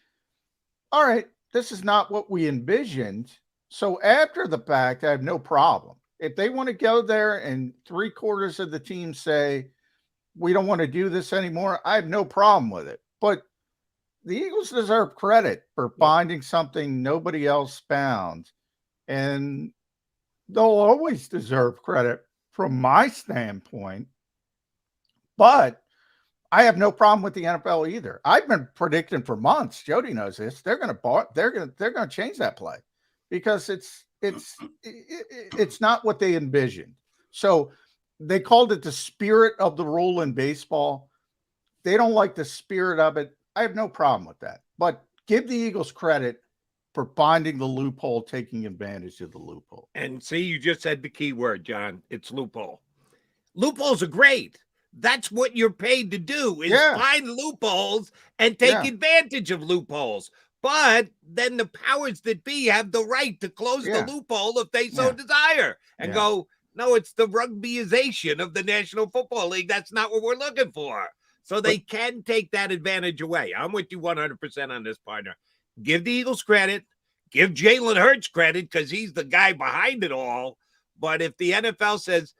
all right, this is not what we envisioned. So after the fact, I have no problem. If they want to go there and 3/4 of the team say, we don't want to do this anymore, I have no problem with it. But the Eagles deserve credit for finding something nobody else found. And they'll always deserve credit from my standpoint. But I have no problem with the NFL either. I've been predicting for months. Jody knows this. They're going to change that play because it's not what they envisioned. So they called it the spirit of the rule in baseball. They don't like the spirit of it. I have no problem with that. But give the Eagles credit for finding the loophole, taking advantage of the loophole. And see, you just said the key word, John. It's loophole. Loopholes are great. That's what you're paid to do, is find loopholes and take advantage of loopholes. But then the powers that be have the right to close the loophole if they so desire and go, no, it's the rugbyization of the National Football League. That's not what we're looking for. So they can take that advantage away. I'm with you 100% on this, partner. Give the Eagles credit. Give Jalen Hurts credit because he's the guy behind it all. But if the NFL says,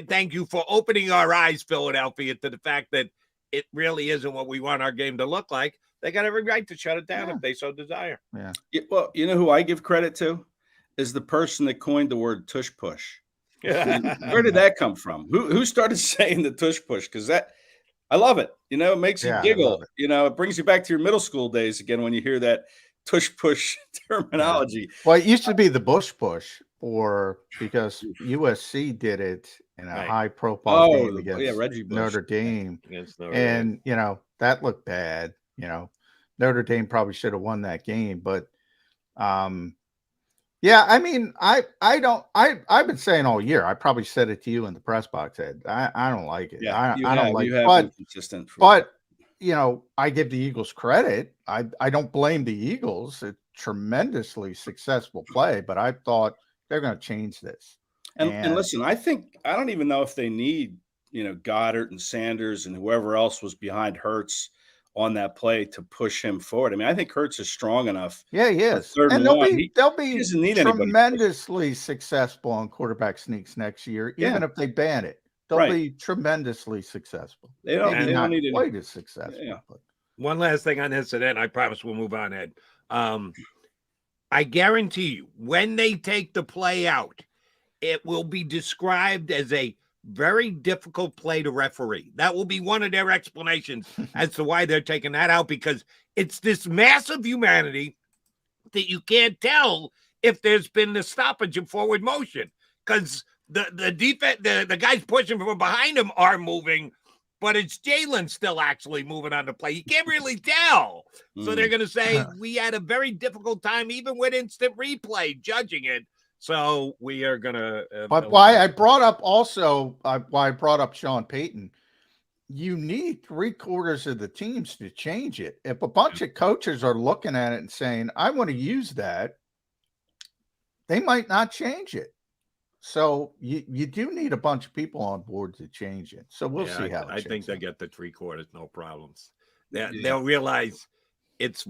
thank you for opening our eyes, Philadelphia, to the fact that it really isn't what we want our game to look like, they got every right to shut it down if they so desire. Yeah. Well, you know who I give credit to is the person that coined the word tush push. Where did that come from? Who started saying the tush push? Because I love it. It makes you giggle. It brings you back to your middle school days again when you hear that tush push terminology. Well, it used to be the Bush push, because USC did it in a high-profile game against Notre Dame. And that looked bad. Notre Dame probably should have won that game, but I mean, I've been saying all year, I probably said it to you in the press box, Ed. I don't like it. I don't like it. But I give the Eagles credit. I don't blame the Eagles. It's tremendously successful play, but I thought they're going to change this. And listen, I don't even know if they need, Goddard and Sanders and whoever else was behind Hurts on that play to push him forward. I mean, I think Hurts is strong enough. Yeah, he is. And they'll be tremendously successful on quarterback sneaks next year, even if they ban it. They'll be tremendously successful. They don't need quite as successful. Yeah. But. One last thing on this, and then I promise we'll move on, Ed. I guarantee you, when they take the play out, it will be described as a very difficult play to referee. That will be one of their explanations as to why they're taking that out, because it's this massive humanity that you can't tell if there's been the stoppage of forward motion, because the defense, the guys pushing from behind him are moving, but it's Jalen still actually moving on the play. You can't really tell. So they're going to say we had a very difficult time, even with instant replay, judging it. So we are going to. But why I brought up Sean Payton, you need 3/4 of the teams to change it. If a bunch of coaches are looking at it and saying, I want to use that, they might not change it. So you do need a bunch of people on board to change it. So we'll see how I think they get the 3/4, no problems. They'll realize it's a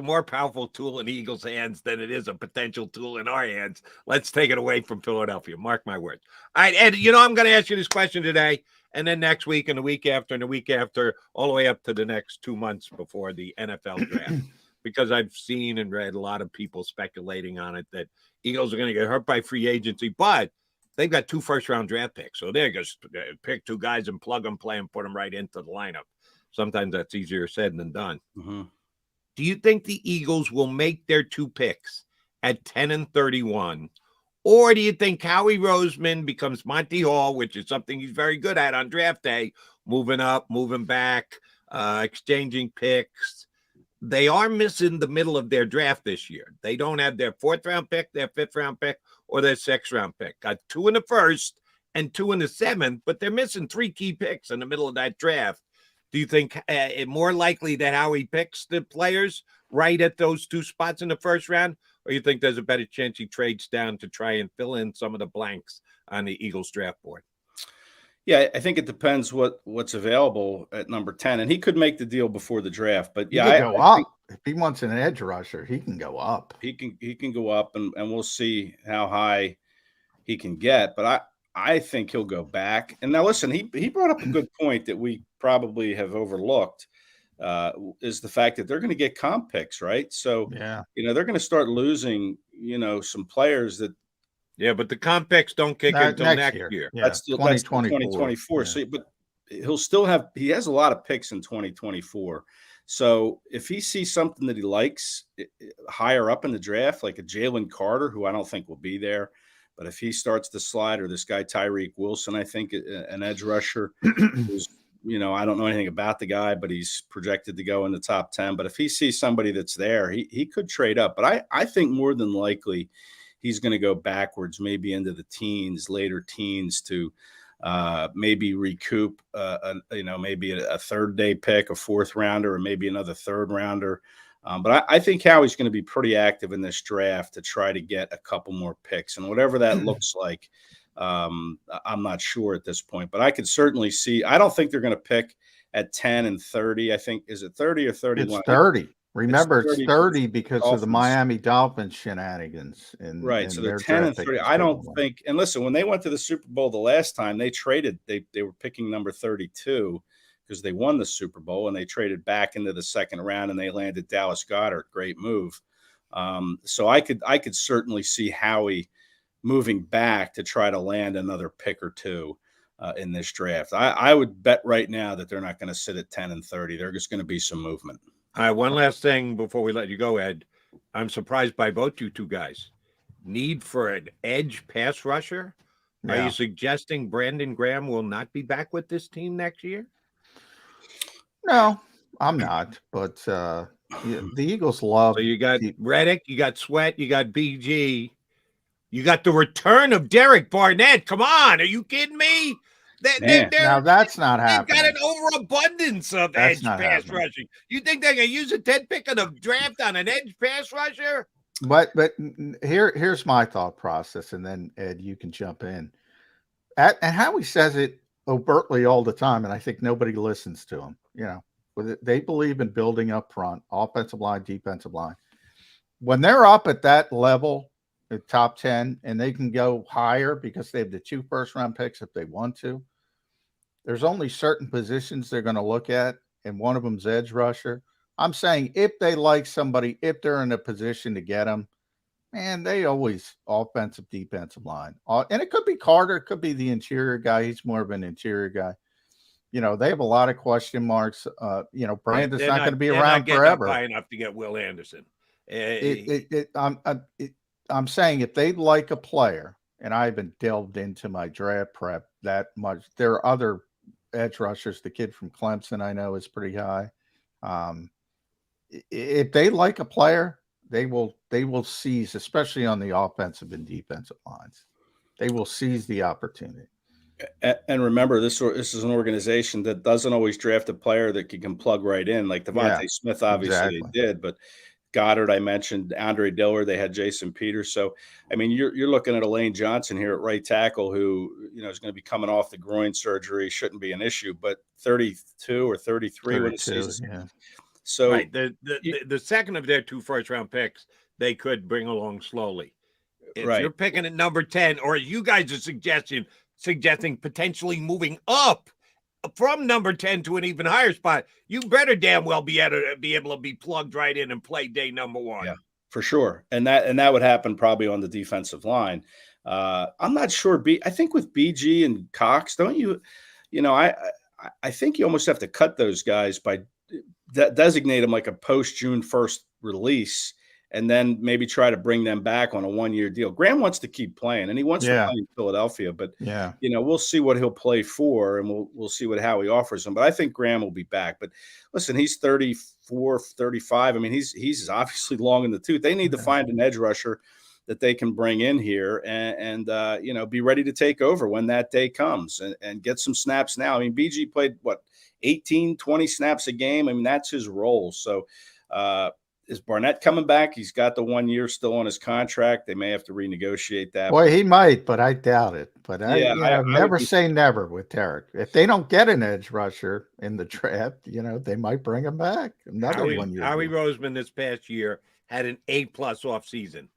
more powerful tool in the Eagles' hands than it is a potential tool in our hands. Let's take it away from Philadelphia. Mark my words. All right, Ed, I'm going to ask you this question today, and then next week and the week after and the week after, all the way up to the next 2 months before the NFL draft. Because I've seen and read a lot of people speculating on it that Eagles are going to get hurt by free agency, but they've got 2 first-round draft picks. So they're just pick 2 guys and plug and play and put them right into the lineup. Sometimes that's easier said than done. Mm-hmm. Do you think the Eagles will make their 2 picks at 10 and 31? Or do you think Howie Roseman becomes Monty Hall, which is something he's very good at on draft day, moving up, moving back, exchanging picks? They are missing the middle of their draft this year. They don't have their 4th-round pick, their 5th-round pick, or their 6th-round pick. Got 2 in the 1st and 2 in the 7th, but they're missing 3 key picks in the middle of that draft. Do you think it more likely that Howie picks the players right at those 2 spots in the 1st round, or you think there's a better chance he trades down to try and fill in some of the blanks on the Eagles draft board? Yeah, I think it depends what's available at number 10, and he could make the deal before the draft. But He yeah, could I go think up. If he wants an edge rusher, he can go up. he can go up, and we'll see how high he can get. But I think he'll go back. And now listen, he brought up a good point that we probably have overlooked, is the fact that they're going to get comp picks, right? So Yeah. they're going to start losing some players that. Yeah, but the comp picks don't kick until next year. Yeah, That's 2024. Yeah. So, but he has a lot of picks in 2024. So if he sees something that he likes higher up in the draft, like a Jalen Carter, who I don't think will be there, but if he starts to slide, or this guy Tyreek Wilson, I think an edge rusher, who's, I don't know anything about the guy, but he's projected to go in the top 10. But if he sees somebody that's there, he could trade up. But I think more than likely he's going to go backwards, maybe into the teens, later teens, to maybe recoup, maybe a third day pick, a fourth rounder, or maybe another third rounder. But I think Howie's going to be pretty active in this draft to try to get a couple more picks, and whatever that looks like, I'm not sure at this point. But I could certainly see. I don't think they're going to pick at 10 and 30. I think, is it 30 or 31? It's 30. Remember, it's 30 because Dolphins. of the Miami Dolphins shenanigans. Right. So they're 10 and 30. I don't think, and listen, when they went to the Super Bowl the last time, they traded, they were picking number 32 because they won the Super Bowl, and they traded back into the second round, and they landed Dallas Goedert. Great move. So I could certainly see Howie moving back to try to land another pick or two in this draft. I would bet right now that they're not going to sit at 10 and 30. There's just going to be some movement. All right, one last thing before we let you go, Ed. I'm surprised by both you two guys. Need for an edge pass rusher? Yeah. Are you suggesting Brandon Graham will not be back with this team next year? No, I'm not. But the Eagles love. So you got Reddick, you got Sweat, you got BG, you got the return of Derek Barnett. Come on, are you kidding me? Now that's not happening. They've got an overabundance of edge pass rushing. You think they're going to use a 10th pick of the draft on an edge pass rusher? But here's my thought process, and then Ed, you can jump in. And Howie says it overtly all the time, and I think nobody listens to him. They believe in building up front, offensive line, defensive line. When they're up at that level, the top 10, and they can go higher because they have the 2 first-round picks if they want to. There's only certain positions they're going to look at, and one of them's edge rusher. I'm saying if they like somebody, if they're in a position to get them, man, they always offensive, defensive line. And it could be Carter. It could be the interior guy. He's more of an interior guy. They have a lot of question marks. Brandon's not going to be around forever. High enough to get Will Anderson. I'm saying if they like a player, and I haven't delved into my draft prep that much, there are other edge rushers. The kid from Clemson I know is pretty high. If they like a player, they will seize, especially on the offensive and defensive lines. They will seize the opportunity. And remember, this is an organization that doesn't always draft a player that can plug right in, like Devontae Smith. Obviously, they did, but Goddard, I mentioned, Andre Dillard, they had Jason Peters. So, I mean, you're looking at Elaine Johnson here at right tackle, who is going to be coming off the groin surgery. Shouldn't be an issue, but 32 or 33 when the season. Yeah. So right. The second of their 2 first-round picks, they could bring along slowly. If you're picking at number 10, or you guys are suggesting potentially moving up from number 10 to an even higher spot, you better damn well be able to be plugged right in and play day number 1. Yeah, for sure. And that would happen probably on the defensive line. I'm not sure. I think with BG and Cox, don't you? I think you almost have to cut those guys by designate them like a post June 1st release, and then maybe try to bring them back on a 1-year deal. Graham wants to keep playing, and he wants to play in Philadelphia, but we'll see what he'll play for, and we'll see what Howie offers him. But I think Graham will be back. But listen, he's 34, 35. I mean, he's obviously long in the tooth. They need to find an edge rusher that they can bring in here and be ready to take over when that day comes and get some snaps now. I mean, BG played 18, 20 snaps a game. I mean, that's his role. So, is Barnett coming back? He's got the 1 year still on his contract. They may have to renegotiate that. Boy, he might, but I doubt it. But Yeah, I never say never with Derek. If they don't get an edge rusher in the draft, they might bring him back. Another 1 year. Howie Roseman this past year had an A+ offseason,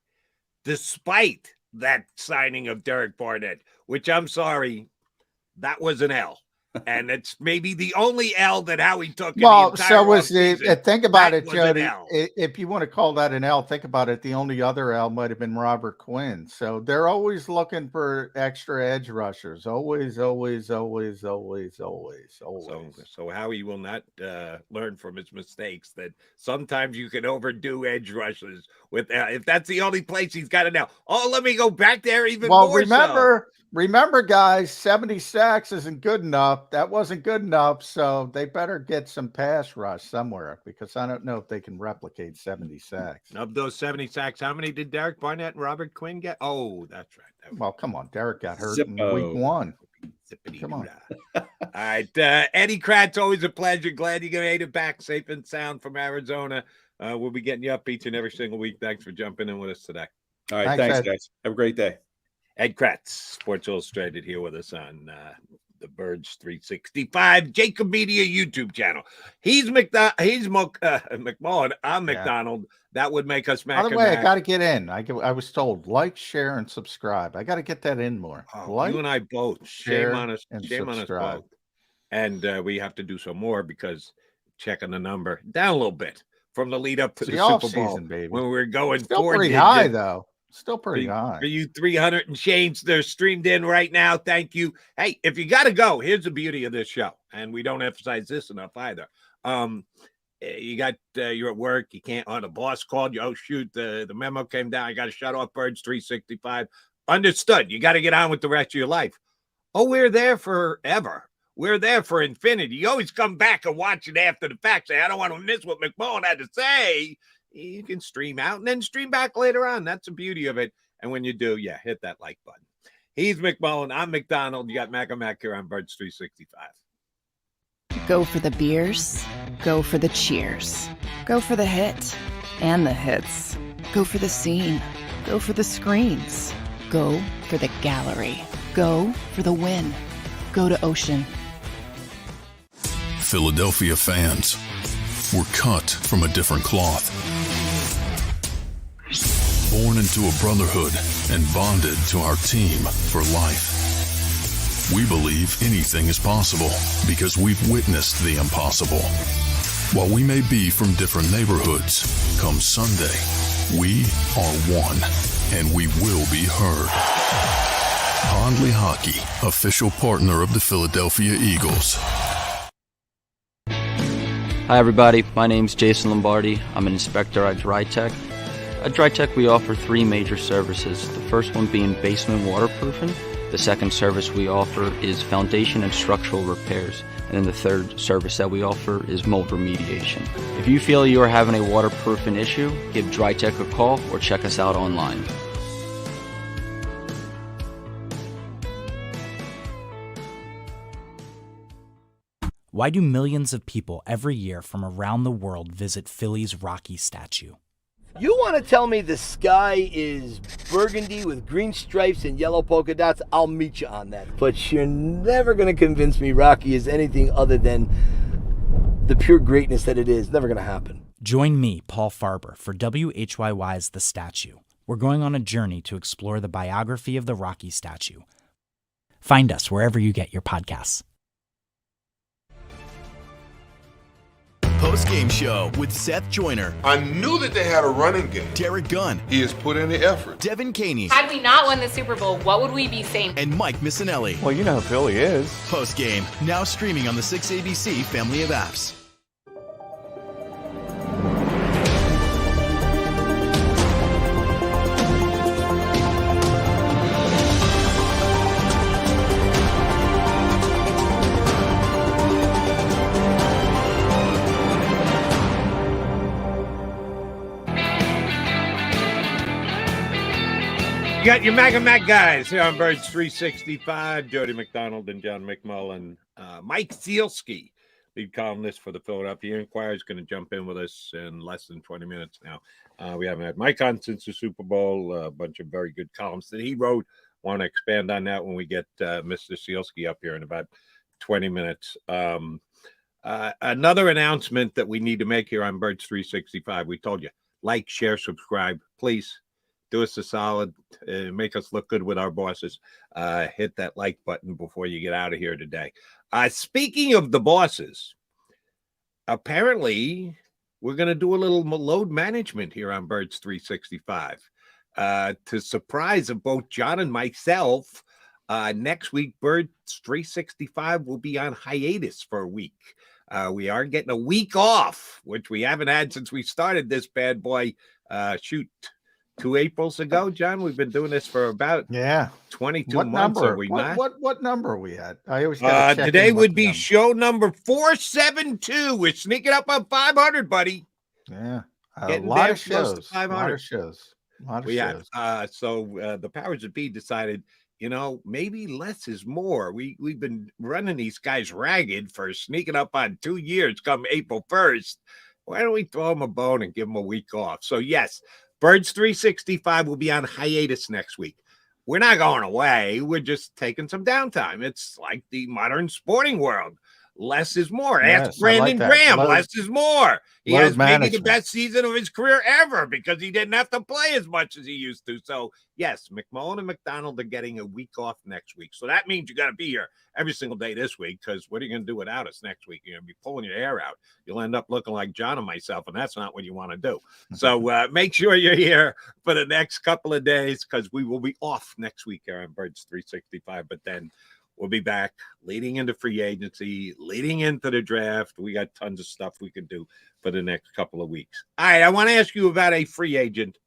despite that signing of Derek Barnett, which I'm sorry, that was an L. And it's maybe the only L that Howie took. Well, in the so was the think about it, was Jody. an L. If you want to call that an L, think about it. The only other L might have been Robert Quinn. So they're always looking for extra edge rushers. Always. So Howie will not learn from his mistakes. That sometimes you can overdo edge rushes with if that's the only place he's got it now. Oh, let me go back there even more. Remember, guys, 70 sacks isn't good enough. That wasn't good enough, so they better get some pass rush somewhere because I don't know if they can replicate 70 sacks. Of those 70 sacks, how many did Derek Barnett and Robert Quinn get? Oh, that's right. Well, come on. Derek got hurt in week 1. Come on. All right. Eddie Kratz, always a pleasure. Glad you made it back safe and sound from Arizona. We'll be getting you up each and every single week. Thanks for jumping in with us today. All right. Thanks guys. Have a great day. Ed Kratz, Sports Illustrated, here with us on the Birds 365 JAKIB Media YouTube channel. He's McMullen. I'm McDonald. That would make us Mac. By the way, I got to get in. I was told like, share, and subscribe. I got to get that in more. You and I both. Share, shame on us. and Shame subscribe. on us both. And we have to do some more because checking the number down a little bit from the lead up to the Super Bowl, baby. when we were going still pretty high though. Still pretty high. For you 300 and change, they're streamed in right now. Thank you. Hey, if you got to go, here's the beauty of this show. And we don't emphasize this enough either. You got, you're at work. You can't, the boss called you. Oh, shoot, the memo came down. I got to shut off Birds 365. Understood. You got to get on with the rest of your life. Oh, we're there forever. We're there for infinity. You always come back and watch it after the fact. Say, I don't want to miss what McMullen had to say. You can stream out and then stream back later on. That's the beauty of it. And when you do, hit that like button. He's McMullen. I'm McDonald. You got Mac and Mac here on Birds 365. Go for the beers. Go for the cheers. Go for the hit and the hits. Go for the scene. Go for the screens. Go for the gallery. Go for the win. Go to Ocean. Philadelphia fans, we're cut from a different cloth. Born into a brotherhood and bonded to our team for life. We believe anything is possible because we've witnessed the impossible. While we may be from different neighborhoods, come Sunday, we are one, and we will be heard. Pondley Hockey, official partner of the Philadelphia Eagles. Hi everybody, my name's Jason Lombardi. I'm an inspector at DryTech. At DryTech we offer 3 major services, the first one being basement waterproofing, the second service we offer is foundation and structural repairs, and then the third service that we offer is mold remediation. If you feel you are having a waterproofing issue, give DryTech a call or check us out online. Why do millions of people every year from around the world visit Philly's Rocky statue? You want to tell me the sky is burgundy with green stripes and yellow polka dots? I'll meet you on that. But you're never going to convince me Rocky is anything other than the pure greatness that it is. Never going to happen. Join me, Paul Farber, for WHYY's The Statue. We're going on a journey to explore the biography of the Rocky statue. Find us wherever you get your podcasts. Post-game show with Seth Joyner. I knew that they had a running game. Derek Gunn. He has put in the effort. Devin Caney. Had we not won the Super Bowl, what would we be saying? And Mike Missinelli. Well, you know who Philly is. Post-game, now streaming on the 6ABC family of apps. You got your Mac and Mac guys here on Birds 365. Jody McDonald and John McMullen. Mike Zielski lead columnist for the Philadelphia Inquirer, is going to jump in with us in less than 20 minutes now. We haven't had Mike on since the Super Bowl, a bunch of very good columns that he wrote. Want to expand on that when we get Mr. Sealski up here in about 20 minutes. Another announcement that we need to make here on Birds 365. We told you, like, share, subscribe. Please do us a solid. Make us look good with our bosses. Hit that like button before you get out of here today. Speaking of the bosses, apparently we're going to do a little load management here on Birds 365. To surprise of both John and myself, next week, Birds 365 will be on hiatus for a week. We are getting a week off, which we haven't had since we started this bad boy. 2 Aprils ago, John. We've been doing this for about 22 months. Number? Are we not? What number are we at? I always today would be show number 472. We're sneaking up on 500, buddy. Yeah, a lot of shows. 500. A lot of shows. So the powers that be decided, maybe less is more. We've been running these guys ragged for sneaking up on 2 years come April 1st. Why don't we throw them a bone and give them a week off? So yes, Birds 365 will be on hiatus next week. We're not going away. We're just taking some downtime. It's like the modern sporting world. Less is more. Yes, ask Brandon Graham. Less is more. He has maybe the management. best season of his career ever because he didn't have to play as much as he used to. So, yes, McMullen and McDonald are getting a week off next week. So that means you got to be here every single day this week because what are you going to do without us next week? You're going to be pulling your hair out. You'll end up looking like John and myself, and that's not what you want to do. So make sure you're here for the next couple of days because we will be off next week here on Birds 365. But then we'll be back leading into free agency, leading into the draft. We got tons of stuff we can do for the next couple of weeks. All right, I want to ask you about a free agent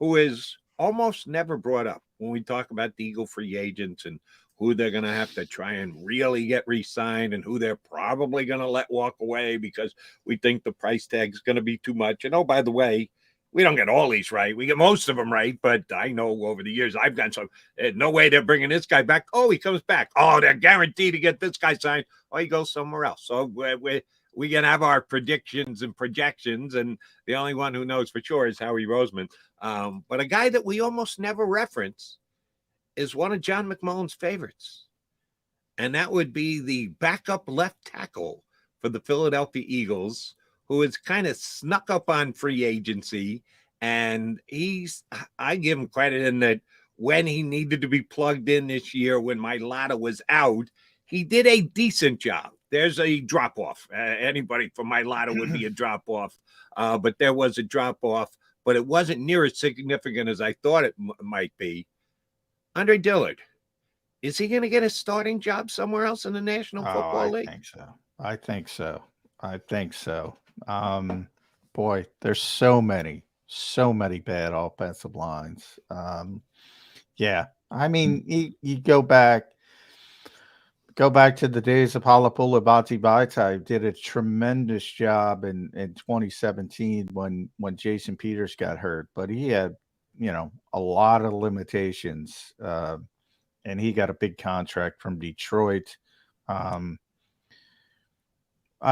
who is almost never brought up when we talk about the Eagle free agents and who they're going to have to try and really get re-signed and who they're probably going to let walk away because we think the price tag is going to be too much. And, oh, by the way, we don't get all these right. We get most of them right, but I know over the years I've gotten some. No way they're bringing this guy back. Oh, he comes back. Oh, they're guaranteed to get this guy signed. Oh, he goes somewhere else. So we can have our predictions and projections, and the only one who knows for sure is Howie Roseman. But a guy that we almost never reference is one of John McMullen's favorites, and that would be the backup left tackle for the Philadelphia Eagles, who has kind of snuck up on free agency. And I give him credit in that when he needed to be plugged in this year, when Mailata was out, he did a decent job. There's a drop-off. Anybody from Mailata would be a drop-off, but there was a drop-off, but it wasn't near as significant as I thought it might be. Andre Dillard, is he going to get a starting job somewhere else in the National Football League? I think so. Boy, there's so many bad offensive lines. I mean, you go back to the days of Halapula Bati did a tremendous job in 2017 when Jason Peters got hurt, but he had, a lot of limitations, and he got a big contract from Detroit. I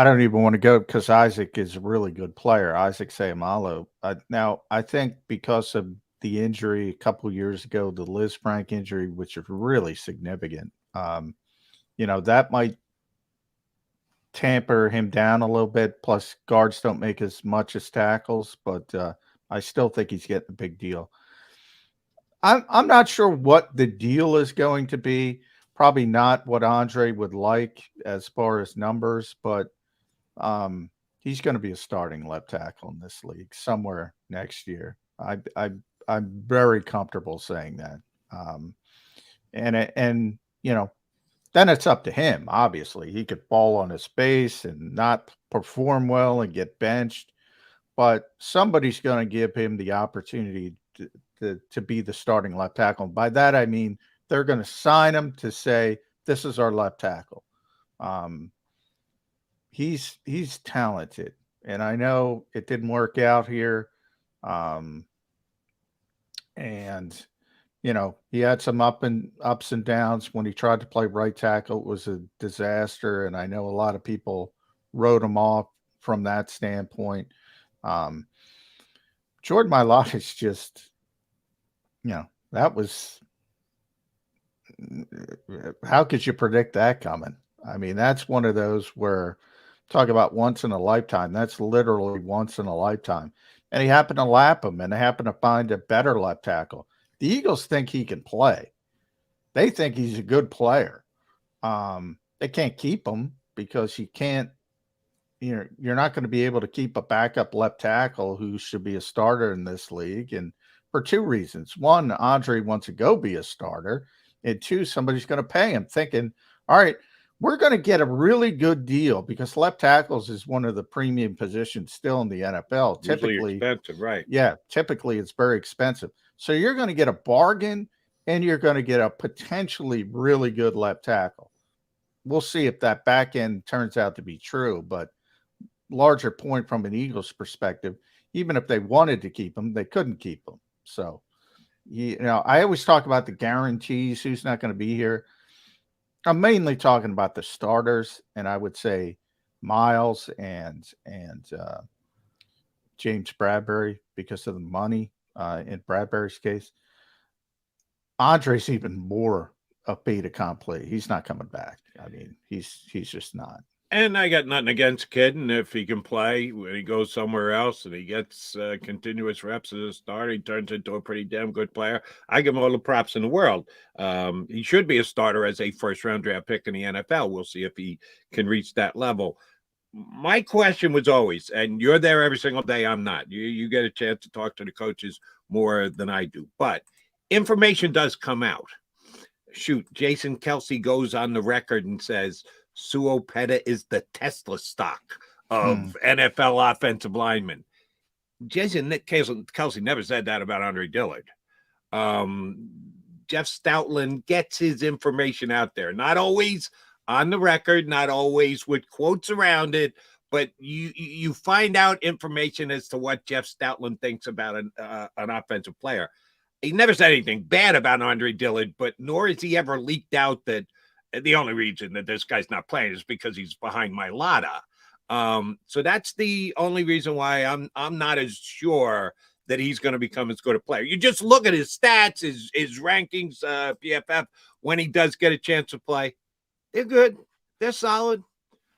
don't even want to go because Isaac is a really good player, Isaac Sayamalo. Now, I think because of the injury a couple of years ago, the Liz Frank injury, which is really significant, that might tamper him down a little bit. Plus, guards don't make as much as tackles, but I still think he's getting a big deal. I'm not sure what the deal is going to be. Probably not what Andre would like as far as numbers, but he's going to be a starting left tackle in this league somewhere next year. I'm very comfortable saying that. And then it's up to him. Obviously, he could fall on his face and not perform well and get benched, but somebody's going to give him the opportunity to be the starting left tackle. By that I mean they're going to sign him to say, this is our left tackle. He's talented, and I know it didn't work out here. And he had some ups and downs when he tried to play right tackle. It was a disaster, and I know a lot of people wrote him off from that standpoint. Jordan Mailata is just, that was, how could you predict that coming? I mean, that's one of those where talk about once in a lifetime. That's literally once in a lifetime. And he happened to lap him, and they happened to find a better left tackle. The Eagles think he can play. They think he's a good player. They can't keep him because you can't, you're not going to be able to keep a backup left tackle who should be a starter in this league. And for two reasons. One, Andre wants to go be a starter. And two, somebody's going to pay him thinking, all right, we're going to get a really good deal because left tackles is one of the premium positions still in the NFL. Usually Typically expensive, right? Yeah, typically it's very expensive. So you're going to get a bargain and you're going to get a potentially really good left tackle. We'll see if that back end turns out to be true, but larger point from an Eagles perspective, even if they wanted to keep him, they couldn't keep him. So, I always talk about the guarantees, who's not going to be here. I'm mainly talking about the starters, and I would say Miles and James Bradbury because of the money in Bradbury's case. Andre's even more a fait accompli. He's not coming back. I mean, he's just not. And I got nothing against Kidden if he can play when he goes somewhere else and he gets continuous reps as a starter. He turns into a pretty damn good player. I give him all the props in the world. He should be a starter as a first-round draft pick in the NFL. We'll see if he can reach that level. My question was always, and you're there every single day, I'm not. You get a chance to talk to the coaches more than I do. But information does come out. Shoot, Jason Kelsey goes on the record and says, Suopeta is the Tesla stock of NFL offensive linemen. Jason Kelsey never said that about Andre Dillard. Jeff Stoutland gets his information out there. Not always on the record, not always with quotes around it, but you find out information as to what Jeff Stoutland thinks about an offensive player. He never said anything bad about Andre Dillard, but nor has he ever leaked out that the only reason that this guy's not playing is because he's behind Mailata. So that's the only reason why I'm not as sure that he's going to become as good a player. You just look at his stats, his rankings, PFF, when he does get a chance to play. They're good. They're solid.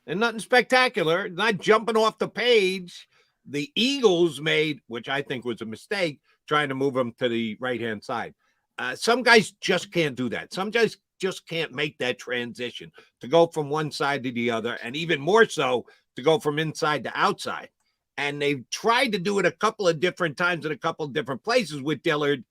And nothing spectacular. Not jumping off the page. The Eagles made, which I think was a mistake, trying to move him to the right-hand side. Some guys just can't do that. Some guys just can't make that transition to go from one side to the other, and even more so to go from inside to outside. And they've tried to do it a couple of different times in a couple of different places with Dillard,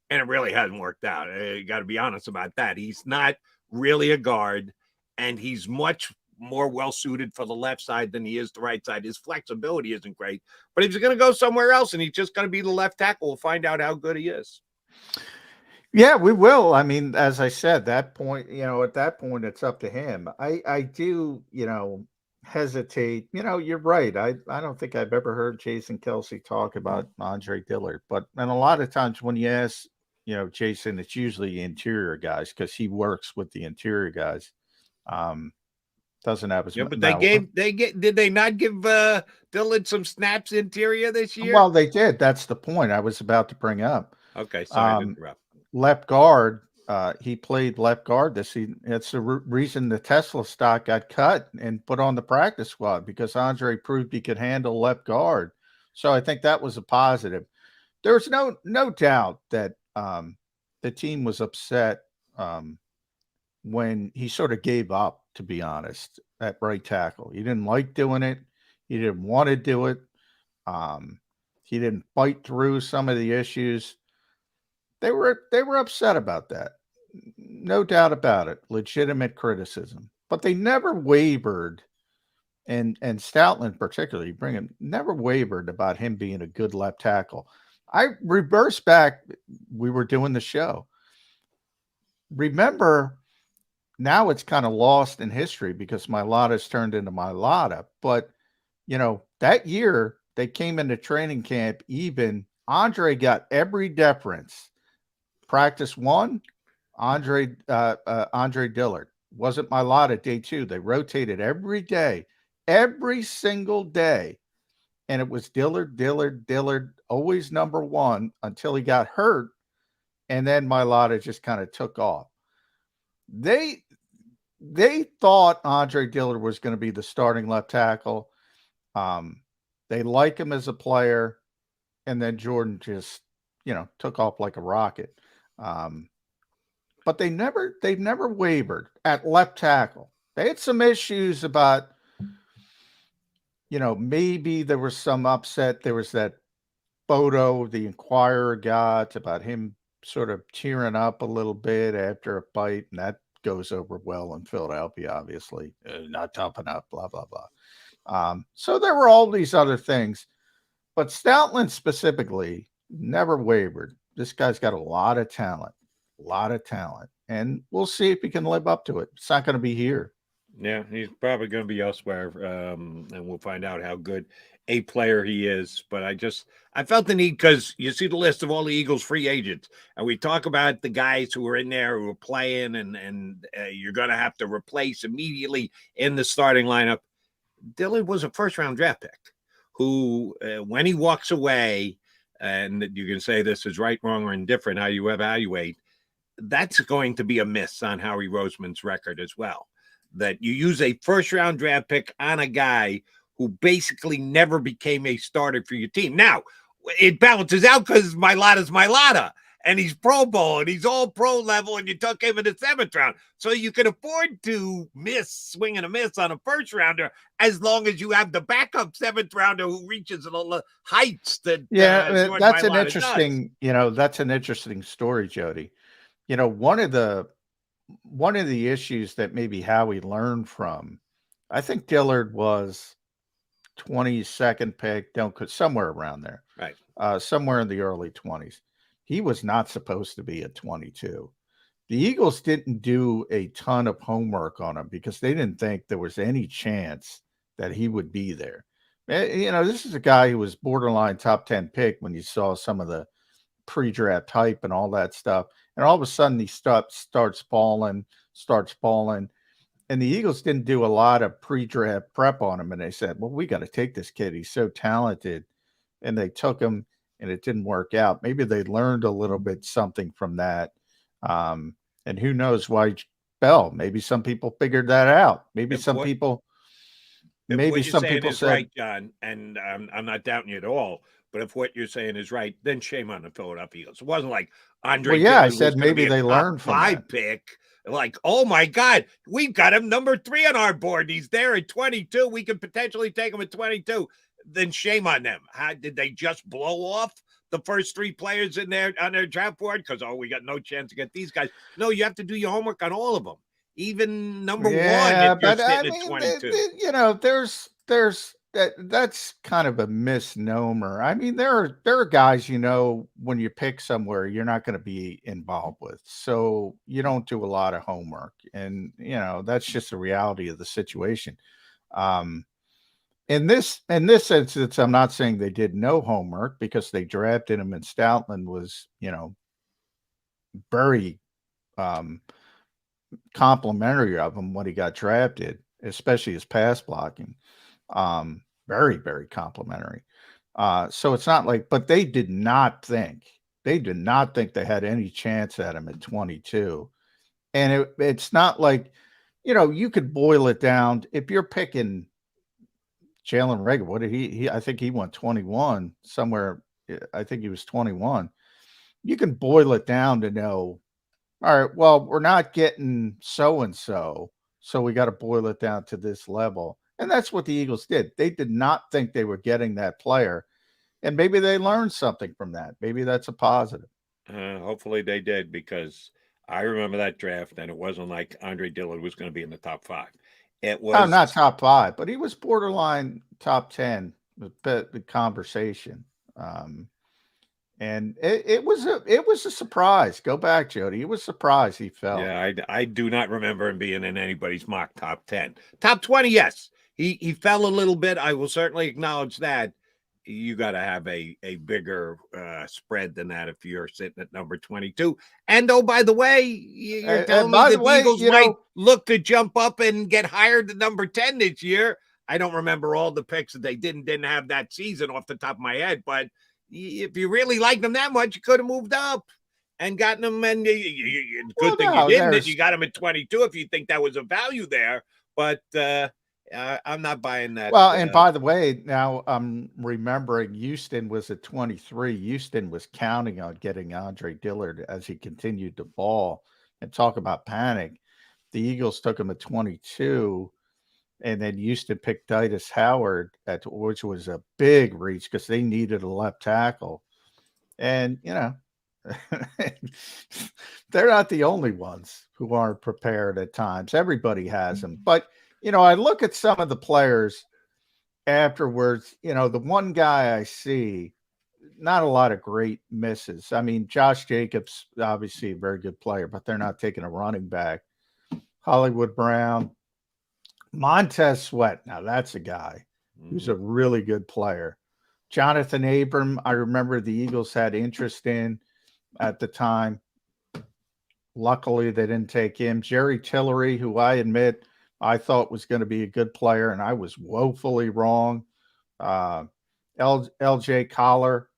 and it really hasn't worked out. You got to be honest about that. He's not really a guard, and he's much more well-suited for the left side than he is the right side. His flexibility isn't great, but if he's going to go somewhere else and he's just going to be the left tackle, we'll find out how good he is. Yeah, we will. I mean, as I said, that point, at that point, it's up to him. I do, hesitate. You're right. I don't think I've ever heard Jason Kelsey talk about Andre Dillard, and a lot of times when you ask, Jason, it's usually interior guys because he works with the interior guys. Doesn't have as much. But did they not give Dillard some snaps interior this year? Well, they did. That's the point I was about to bring up. Okay, sorry to interrupt. Left guard, he played left guard this season. It's the reason the Tesla stock got cut and put on the practice squad because Andre proved he could handle left guard. So I think that was a positive. There's no doubt that the team was upset when he sort of gave up, to be honest, at right tackle. He didn't like doing it. He didn't want to do it. He didn't fight through some of the issues. They were upset about that. No doubt about it. Legitimate criticism. But they never wavered, and Stoutland particularly, never wavered about him being a good left tackle. I reverse back, we were doing the show. Remember, now it's kind of lost in history because Mailata's turned into Mailata. But, that year they came into training camp even. Andre got every deference. Practice 1, Andre Dillard. Wasn't Mailata day 2. They rotated every day. every single day. And it was Dillard, always number one until he got hurt. And then Mailata just kind of took off. They thought Andre Dillard was going to be the starting left tackle. They like him as a player. And then Jordan just, took off like a rocket. But they've never wavered at left tackle. They had some issues about, maybe there was some upset. There was that photo the Inquirer got about him sort of tearing up a little bit after a fight, and that goes over well in Philadelphia, obviously. Not tough enough, blah, blah, blah. So there were all these other things. But Stoutland specifically never wavered. This guy's got a lot of talent. And we'll see if he can live up to it. It's not going to be here. Yeah, he's probably going to be elsewhere, and we'll find out how good a player he is. But I felt the need because you see the list of all the Eagles free agents, and we talk about the guys who are in there who are playing, and you're going to have to replace immediately in the starting lineup. Dillard was a first-round draft pick who, when he walks away, and you can say this is right, wrong, or indifferent, how you evaluate, that's going to be a miss on Howie Roseman's record as well. That you use a first-round draft pick on a guy who basically never became a starter for your team. Now, it balances out because Mailata's Mailata, and he's Pro Bowl, and he's all pro level, and you took him in the 7th round. So you can afford to swing and a miss on a first-rounder as long as you have the backup 7th rounder who reaches the heights that that's an interesting, that's an interesting story, Jody. One of the issues that maybe Howie learned from, I think Dillard was 22nd pick, somewhere around there, right? Somewhere in the early 20s. He was not supposed to be at 22. The Eagles didn't do a ton of homework on him because they didn't think there was any chance that he would be there. This is a guy who was borderline top 10 pick when you saw some of the pre-draft hype and all that stuff. And all of a sudden he starts falling. And the Eagles didn't do a lot of pre-draft prep on him. And they said, well, we got to take this kid. He's so talented. And they took him, and it didn't work out. Maybe they learned a little bit something from that. And who knows why Bell? Maybe some people figured that out. Maybe some people said, right, John, and I'm not doubting you at all. But if what you're saying is right, then shame on the Philadelphia Eagles. It wasn't like Andre. Well, yeah, I said maybe they learned from 5 that. pick. Like, oh my God, we've got him number 3 on our board. He's there at 22. We could potentially take him at 22. Then shame on them. How did they just blow off the first 3 players in there on their draft board? Because we got no chance to get these guys. No, you have to do your homework on all of them. Even number 1, if you're sitting at 22. There's that's kind of a misnomer. I mean, there are guys, when you pick somewhere, you're not going to be involved with. So you don't do a lot of homework. And, that's just the reality of the situation. In this instance, I'm not saying they did no homework because they drafted him, and Stoutland was, very complimentary of him when he got drafted, especially his pass blocking. Very, very complimentary. So it's not like, but they did not think they had any chance at him at 22. And it's not like, you could boil it down. If you're picking Jalen Reagor, what did he I think he went 21 somewhere. I think he was 21. You can boil it down to know, all right, well, we're not getting so-and-so, so we got to boil it down to this level. And that's what the Eagles did. They did not think they were getting that player. And maybe they learned something from that. Maybe that's a positive. Hopefully they did, because I remember that draft, and it wasn't like Andre Dillard was going to be in the top 5. It was not top 5, but he was borderline top 10, the conversation. And it was a surprise. Go back, Jody. It was a surprise he fell. Yeah, I do not remember him being in anybody's mock top 10. Top 20, yes. He fell a little bit. I will certainly acknowledge that. You got to have a bigger spread than that if you're sitting at number 22. And by the way, you're telling me the Eagles might look to jump up and get hired to number 10 this year. I don't remember all the picks that they didn't have that season off the top of my head, but if you really liked them that much, you could have moved up and gotten them. And good thing you didn't. That you got them at 22 if you think that was a value there. But I'm not buying that. Well, and by the way, now I'm remembering Houston was at 23. Houston was counting on getting Andre Dillard as he continued to fall. And talk about panic. The Eagles took him at 22. And then Houston picked Titus Howard, which was a big reach because they needed a left tackle. And, you know, they're not the only ones who aren't prepared at times. Everybody has them. But, you know, I look at some of the players afterwards. You know, the one guy I see, not a lot of great misses. I mean, Josh Jacobs, obviously a very good player, but they're not taking a running back. Hollywood Brown. Montez Sweat, now that's a guy who's a really good player. Jonathan Abram, I remember the Eagles had interest in at the time. Luckily, they didn't take him. Jerry Tillery, who I admit I thought was going to be a good player, and I was woefully wrong. LJ Collar,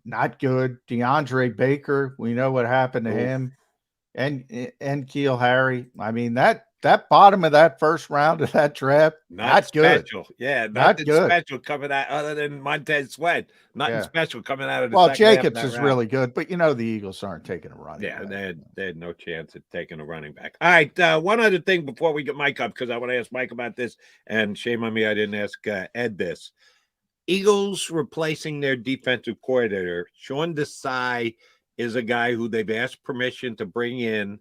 not good. DeAndre Baker, we know what happened to him. And Keel Harry. I mean, that bottom of that first round of that draft, not good. Special. Yeah, nothing special coming out other than Montez Sweat. Nothing special coming out of the second Jacobs half of is that really good, but you know the Eagles aren't taking a running back. Yeah, they had no chance at taking a running back. All right, one other thing before we get Mike up, because I want to ask Mike about this, and shame on me I didn't ask Ed this. Eagles replacing their defensive coordinator. Sean Desai is a guy who they've asked permission to bring in.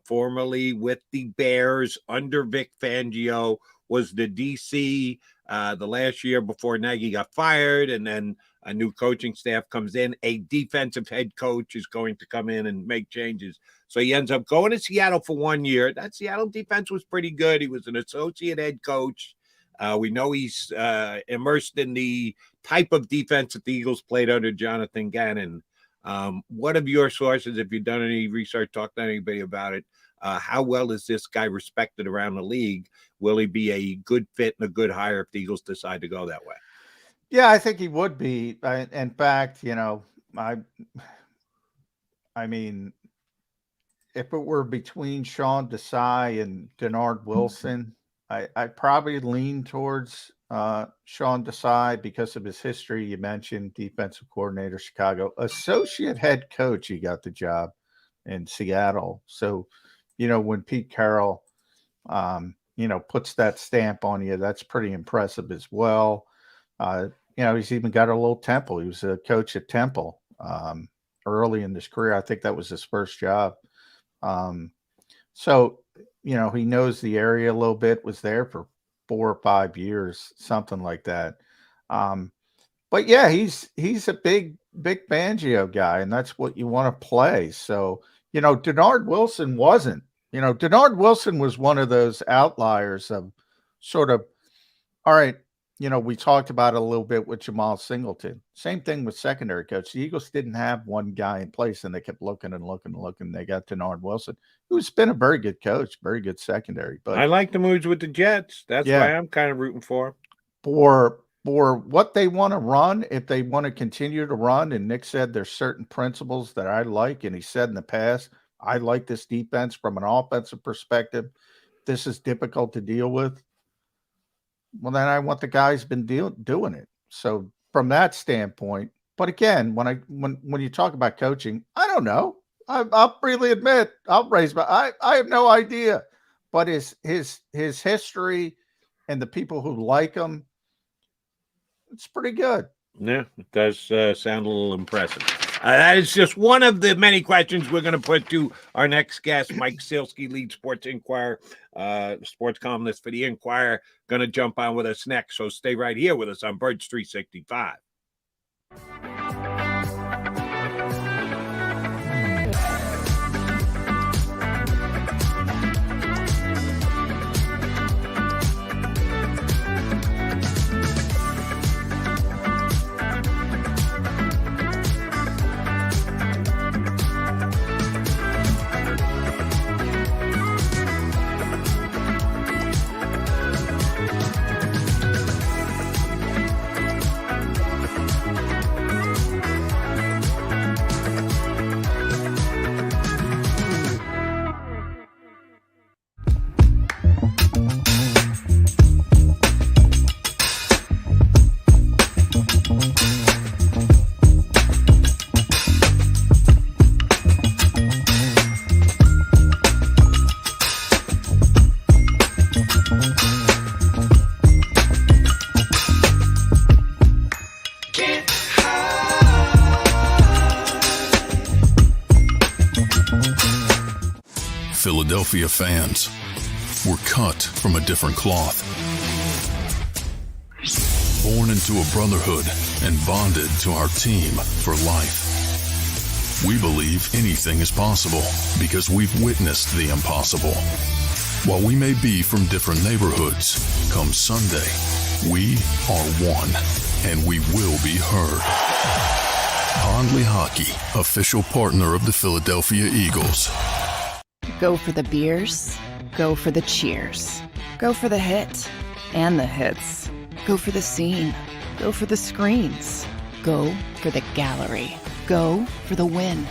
Formerly with the Bears under Vic Fangio, was the DC the last year before Nagy got fired, and then a new coaching staff comes in. A defensive head coach is going to come in and make changes. So he ends up going to Seattle for 1 year. That Seattle defense was pretty good. He was an associate head coach. We know he's immersed in the type of defense that the Eagles played under Jonathan Gannon. What of your sources, if you've done any research, talked to anybody about it, how well is this guy respected around the league? Will he be a good fit and a good hire if the Eagles decide to go that way? Yeah, I think he would be. In fact, you know, I mean, if it were between Sean Desai and Denard Wilson, I probably lean towards Sean Desai because of his history. You mentioned defensive coordinator, Chicago, associate head coach. He got the job in Seattle. So, you know, when Pete Carroll, you know, puts that stamp on you, that's pretty impressive as well. You know, he's even got a little Temple. He was a coach at Temple early in his career. I think that was his first job. So, you know, he knows the area a little bit, was there for 4 or 5 years, something like that. But yeah, he's a big Fangio guy, and that's what you want to play. So, you know, Denard Wilson wasn't. You know, Denard Wilson was one of those outliers of sort of, all right, you know, we talked about it a little bit with Jamal Singleton. Same thing with secondary coach. The Eagles didn't have one guy in place, and they kept looking and looking and looking. They got Denard Wilson, who's been a very good coach, very good secondary. But I like the moves with the Jets. That's why I'm kind of rooting for him. For what they want to run, if they want to continue to run, and Nick said there's certain principles that I like, and he said in the past, I like this defense from an offensive perspective. This is difficult to deal with. Well, then I want the guys been doing it. So from that standpoint, but again, when you talk about coaching, I don't know. I'll freely admit I'll raise my I have no idea. But his history and the people who like him, it's pretty good. Yeah, it does sound a little impressive. That is just one of the many questions we're going to put to our next guest, Mike Silsky, lead sports Inquirer, sports columnist for the Inquirer, going to jump on with us next. So stay right here with us on Birds 365. Philadelphia fans. We're cut from a different cloth. Born into a brotherhood and bonded to our team for life. We believe anything is possible because we've witnessed the impossible. While we may be from different neighborhoods, come Sunday, we are one, and we will be heard. Pondley Hockey, official partner of the Philadelphia Eagles. Go for the beers, go for the cheers, go for the hit and the hits. Go for the scene, go for the screens, go for the gallery, go for the win,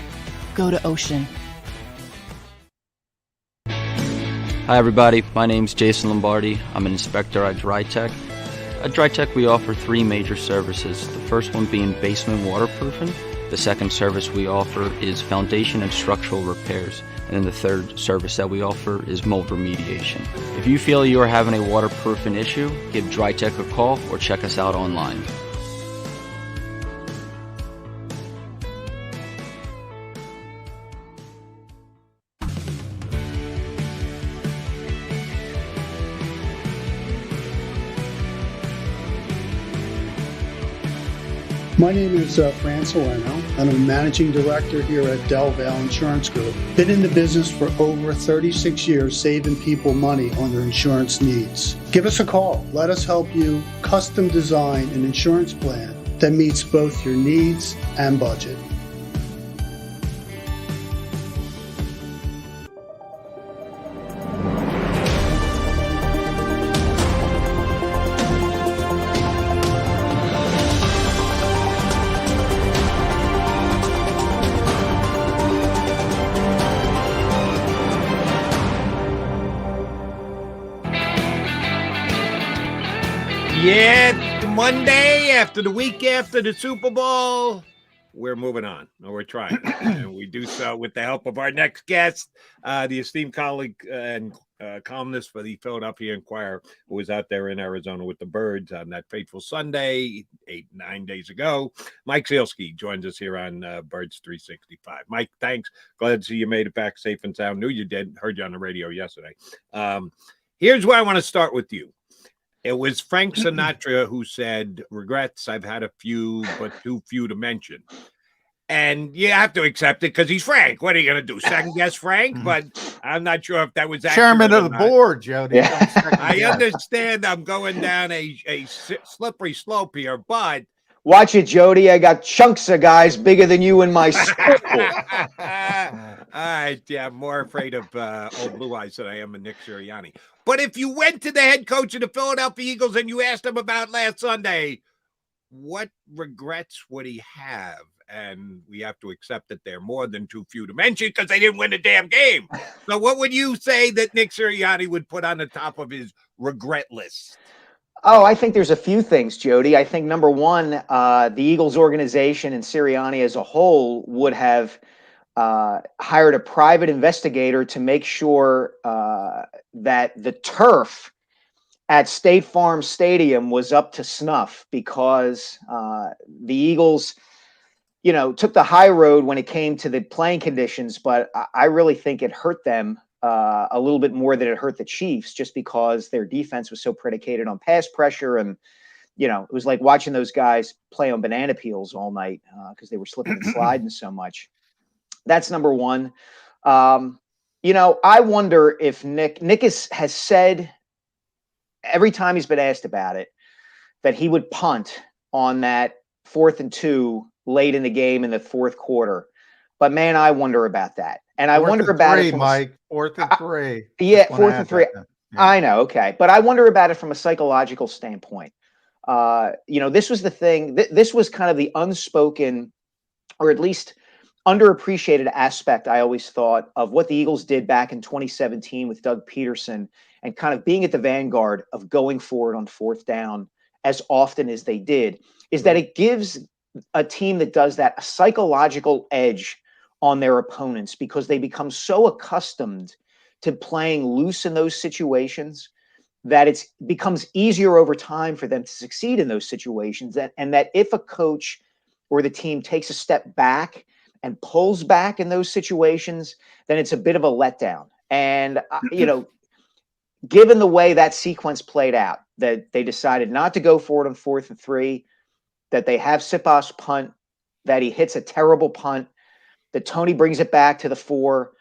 go to Ocean. Hi everybody, my name's Jason Lombardi. I'm an inspector at DryTech. At DryTech we offer three major services, the first one being basement waterproofing. The second service we offer is foundation and structural repairs. And then the third service that we offer is mold remediation. If you feel you are having a waterproofing issue, give DryTech a call or check us out online. My name is Fran Salerno, and I'm a managing director here at Del Valle Insurance Group. Been in the business for over 36 years, saving people money on their insurance needs. Give us a call. Let us help you custom design an insurance plan that meets both your needs and budget. Yeah, Monday after the week after the Super Bowl, we're moving on, or we're trying. And we do so with the help of our next guest, the esteemed colleague and columnist for the Philadelphia Inquirer, who was out there in Arizona with the Birds on that fateful Sunday, 9 days ago. Mike Zielski joins us here on Birds 365. Mike, thanks. Glad to see you made it back safe and sound. Knew you did. Heard you on the radio yesterday. Here's where I want to start with you. It was Frank Sinatra who said, regrets, I've had a few, but too few to mention. And you have to accept it because he's Frank. What are you going to do? Second guess Frank? But I'm not sure if that was chairman of the board, Jody. I understand I'm going down a slippery slope here, but watch it, Jody. I got chunks of guys bigger than you in my school. All right, yeah, I'm more afraid of old Blue Eyes than I am of Nick Sirianni. But if you went to the head coach of the Philadelphia Eagles and you asked him about last Sunday, what regrets would he have? And we have to accept that they're more than too few to mention because they didn't win the damn game. So what would you say that Nick Sirianni would put on the top of his regret list? Oh, I think there's a few things, Jody. I think number one, the Eagles organization and Sirianni as a whole would have hired a private investigator to make sure that the turf at State Farm Stadium was up to snuff, because the Eagles, you know, took the high road when it came to the playing conditions, but I really think it hurt them a little bit more than it hurt the Chiefs, just because their defense was so predicated on pass pressure. And, you know, it was like watching those guys play on banana peels all night because they were slipping and sliding so much. That's number one. You know, I wonder if Nick has said every time he's been asked about it that he would punt on that 4th and 2 late in the game in the fourth quarter. But man, I wonder about that. And I wonder about it from Mike. 4th and 3. Yeah, 4th and 3. Yeah. I know. Okay. But I wonder about it from a psychological standpoint. You know, this was the thing. This was kind of the unspoken, or at least underappreciated aspect, I always thought, of what the Eagles did back in 2017 with Doug Peterson, and kind of being at the vanguard of going forward on 4th down as often as they did, is that it gives a team that does that a psychological edge on their opponents, because they become so accustomed to playing loose in those situations that it becomes easier over time for them to succeed in those situations. And that if a coach or the team takes a step back and pulls back in those situations, then it's a bit of a letdown. And, given the way that sequence played out, that they decided not to go for it on 4th and 3, that they have Siposs punt, that he hits a terrible punt, that Tony brings it back to the 4,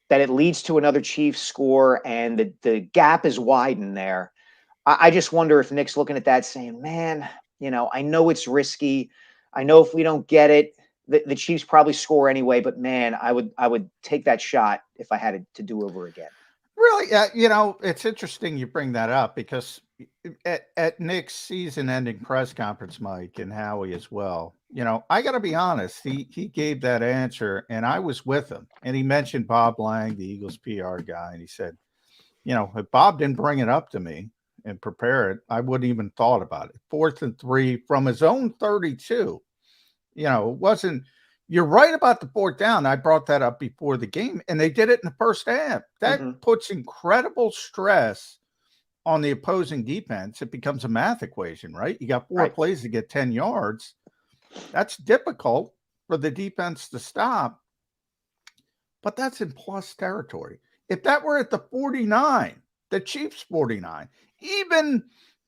that it leads to another Chiefs score, and the gap is widened there. I just wonder if Nick's looking at that saying, man, I know it's risky. I know if we don't get it, the Chiefs probably score anyway, but man, I would take that shot if I had it to do over again. Really, it's interesting you bring that up, because at Nick's season-ending press conference, Mike, and Howie as well, I got to be honest, he gave that answer, and I was with him. And he mentioned Bob Lang, the Eagles PR guy, and he said, if Bob didn't bring it up to me and prepare it, I wouldn't even thought about it. 4th and 3 from his own 32. It wasn't. You're right about the 4th down. I brought that up before the game, and they did it in the first half. That puts incredible stress on the opposing defense. It becomes a math equation, right? You got 4 plays to get 10 yards. That's difficult for the defense to stop, but that's in plus territory. If that were at the 49, the Chiefs 49, even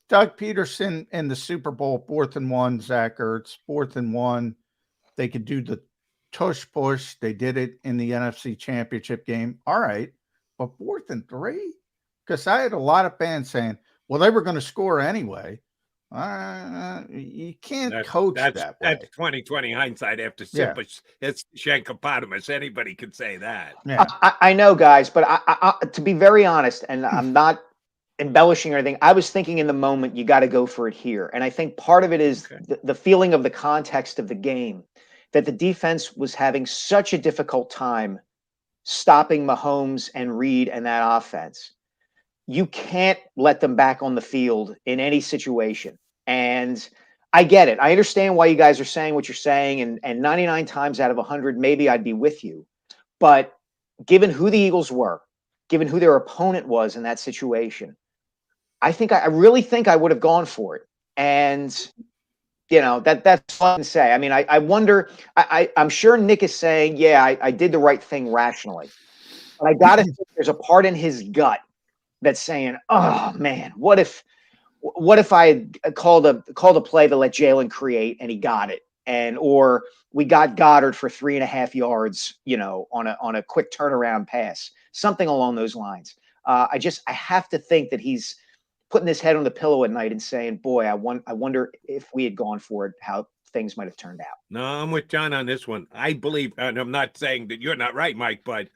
Doug Peterson in the Super Bowl, 4th and 1, Zach Ertz, 4th and 1, they could do the tush push. They did it in the NFC Championship game. All right. But 4th and 3? Because I had a lot of fans saying, well, they were going to score anyway. You can't coach that way. That's 2020 hindsight after it's Shankopotamus. Anybody can say that. Yeah. I know, guys, but I, to be very honest, and I'm not embellishing or anything, I was thinking in the moment, you got to go for it here. And I think part of it is the feeling of the context of the game, that the defense was having such a difficult time stopping Mahomes and Reed and that offense. You can't let them back on the field in any situation. And I get it. I understand why you guys are saying what you're saying. And 99 times out of 100, maybe I'd be with you. But given who the Eagles were, given who their opponent was in that situation, I really think I would have gone for it. And, that's fun to say. I mean, I wonder, I'm sure Nick is saying, yeah, I did the right thing rationally. But I got to think there's a part in his gut that's saying, oh man, what if I had called a play to let Jalen create and he got it, or we got Goddard for 3.5 yards, on a quick turnaround pass, something along those lines. I have to think that he's putting his head on the pillow at night and saying, boy, I wonder if we had gone for it, how things might have turned out. No, I'm with John on this one. I believe, and I'm not saying that you're not right, Mike, but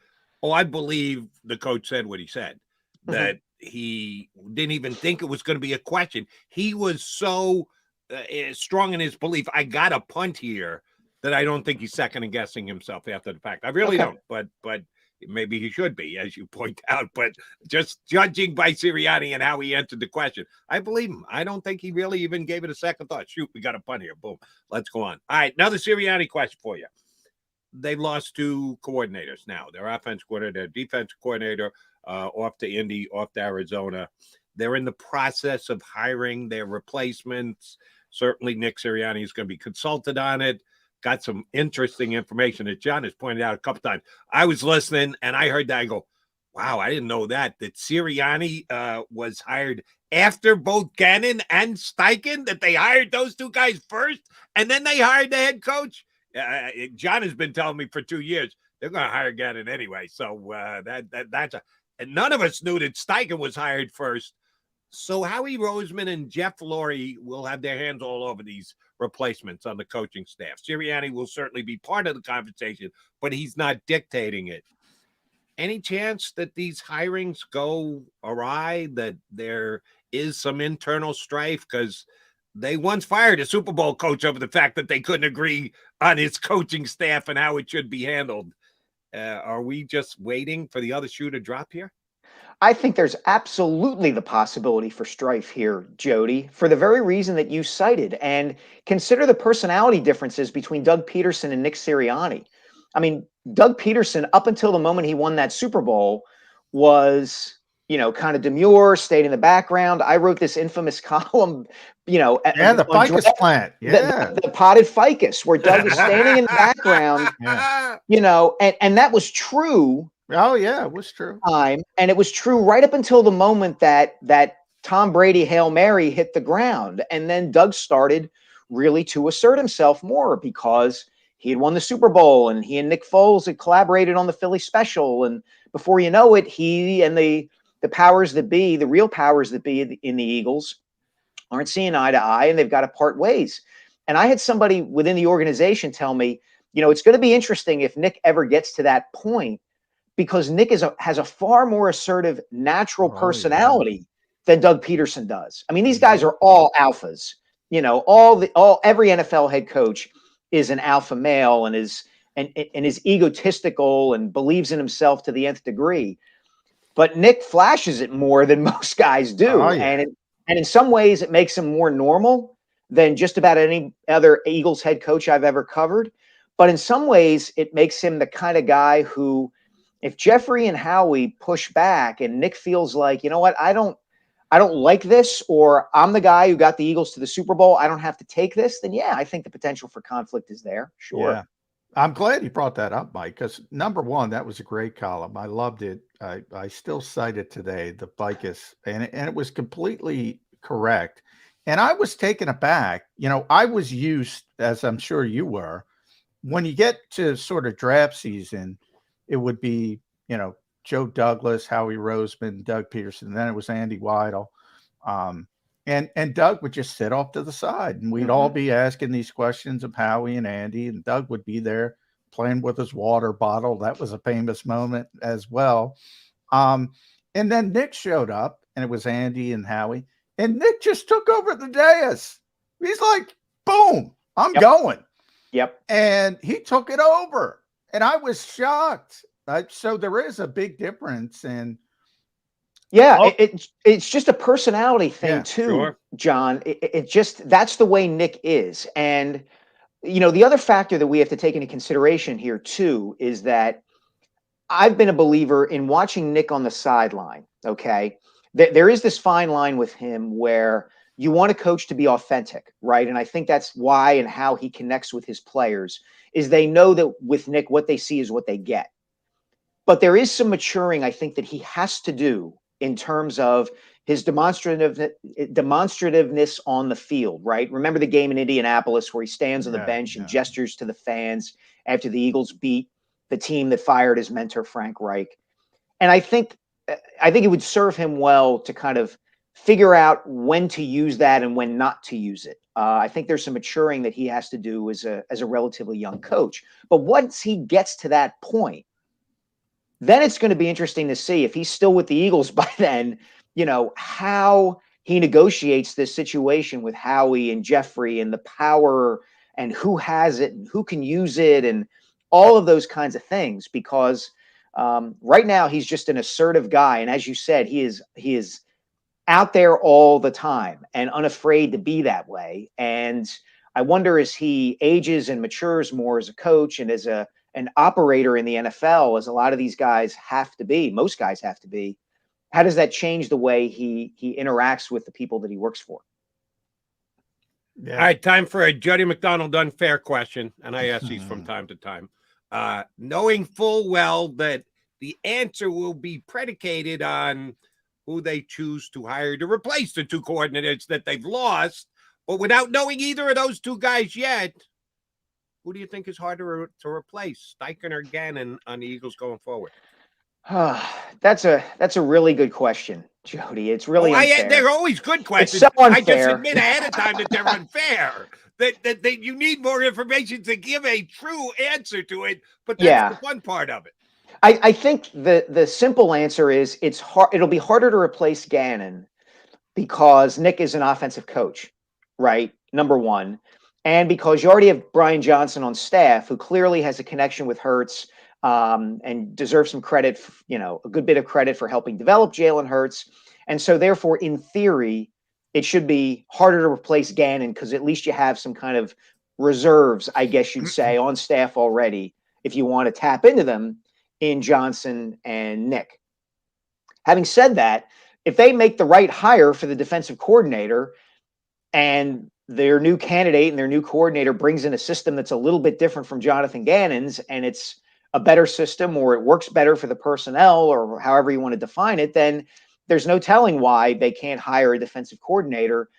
I believe the coach said what he said. That he didn't even think it was going to be a question. He was so strong in his belief, I got a punt here, that I don't think he's second guessing himself after the fact. I really don't, but maybe he should be, as you point out. But just judging by Sirianni and how he answered the question, I believe him. I don't think he really even gave it a second thought. Shoot, we got a punt here. Boom. Let's go on. All right, another Sirianni question for you. They've lost 2 coordinators now. Their offense coordinator, their defense coordinator, off to Indy, off to Arizona. They're in the process of hiring their replacements. Certainly Nick Sirianni is going to be consulted on it. Got some interesting information that John has pointed out a couple times. I was listening and I heard that. I go, wow, I didn't know that Sirianni was hired after both Gannon and Steichen, that they hired those 2 guys first and then they hired the head coach. John has been telling me for 2 years they're going to hire Gannon anyway. So that's and none of us knew that Steichen was hired first. So Howie Roseman and Jeff Lurie will have their hands all over these replacements on the coaching staff. Sirianni will certainly be part of the conversation, but he's not dictating it. Any chance that these hirings go awry, that there is some internal strife? Because they once fired a Super Bowl coach over the fact that they couldn't agree on his coaching staff and how it should be handled. Are we just waiting for the other shoe to drop here? I think there's absolutely the possibility for strife here, Jody, for the very reason that you cited. And consider the personality differences between Doug Peterson and Nick Sirianni. I mean, Doug Peterson, up until the moment he won that Super Bowl, was, kind of demure, stayed in the background. I wrote this infamous column, the ficus plant. Yeah. The potted ficus, where Doug is standing in the background, and that was true Oh yeah, it was true. Time, and it was true right up until the moment that Tom Brady Hail Mary hit the ground, and then Doug started really to assert himself more because he had won the Super Bowl, and he and Nick Foles had collaborated on the Philly special, and before you know it, he and the powers that be, the real powers that be in the Eagles, aren't seeing eye to eye, and they've got to part ways. And I had somebody within the organization tell me, it's going to be interesting if Nick ever gets to that point, because Nick has a far more assertive, natural personality than Doug Peterson does. I mean, these guys are all alphas. Every NFL head coach is an alpha male and is egotistical and believes in himself to the nth degree. But Nick flashes it more than most guys do, and in some ways, it makes him more normal than just about any other Eagles head coach I've ever covered. But in some ways, it makes him the kind of guy who, if Jeffrey and Howie push back and Nick feels like, you know what, I don't like this, or I'm the guy who got the Eagles to the Super Bowl, I don't have to take this, then yeah, I think the potential for conflict is there. Sure. Yeah. I'm glad you brought that up, Mike, because number one, that was a great column. I loved it. I still cite it today, the Vicus, and it was completely correct. And I was taken aback. I was used, as I'm sure you were, when you get to sort of draft season, it would be, Joe Douglas, Howie Roseman, Doug Peterson, and then it was Andy Weidel. And Doug would just sit off to the side, and we'd all be asking these questions of Howie and Andy, and Doug would be there playing with his water bottle. That was a famous moment as well. And then Nick showed up, and it was Andy and Howie, and Nick just took over the dais. He's like, boom, I'm going. Yep. And he took it over, and I was shocked. So there is a big difference in. Yeah, it's just a personality thing too, sure. John. It just, that's the way Nick is. And, the other factor that we have to take into consideration here too is that I've been a believer in watching Nick on the sideline, okay? There is this fine line with him where you want a coach to be authentic, right? And I think that's why and how he connects with his players is they know that with Nick, what they see is what they get. But there is some maturing, I think, that he has to do in terms of his demonstrativeness on the field, right? Remember the game in Indianapolis where he stands on the bench and gestures to the fans after the Eagles beat the team that fired his mentor, Frank Reich. And I think it would serve him well to kind of figure out when to use that and when not to use it. I think there's some maturing that he has to do as a relatively young coach. But once he gets to that point, then it's going to be interesting to see if he's still with the Eagles by then, how he negotiates this situation with Howie and Jeffrey and the power and who has it and who can use it and all of those kinds of things. Because right now he's just an assertive guy. And as you said, he is out there all the time and unafraid to be that way. And I wonder as he ages and matures more as a coach and as an operator in the NFL, as a lot of these guys have to be, most guys have to be, how does that change the way he interacts with the people that he works for? Yeah. All right, time for a Jody McDonald unfair question, and I ask these from time to time. Knowing full well that the answer will be predicated on who they choose to hire to replace the two coordinators that they've lost, but without knowing either of those two guys yet, who do you think is harder to replace, Steichen or Gannon, on the Eagles going forward? That's a really good question, Jody. It's really unfair. They're always good questions. It's so unfair. I just admit ahead of time that they're unfair. That you need more information to give a true answer to it, but that's the fun part of it. I think the simple answer is it'll be harder to replace Gannon because Nick is an offensive coach, right? Number one. And because you already have Brian Johnson on staff, who clearly has a connection with Hurts and deserves some credit, a good bit of credit for helping develop Jalen Hurts. And so therefore, in theory, it should be harder to replace Gannon because at least you have some kind of reserves, I guess you'd say, on staff already if you want to tap into them in Johnson and Nick. Having said that, if they make the right hire for the defensive coordinator and their new candidate and their new coordinator brings in a system that's a little bit different from Jonathan Gannon's, and it's a better system or it works better for the personnel or however you want to define it, then there's no telling why they can't hire a defensive coordinator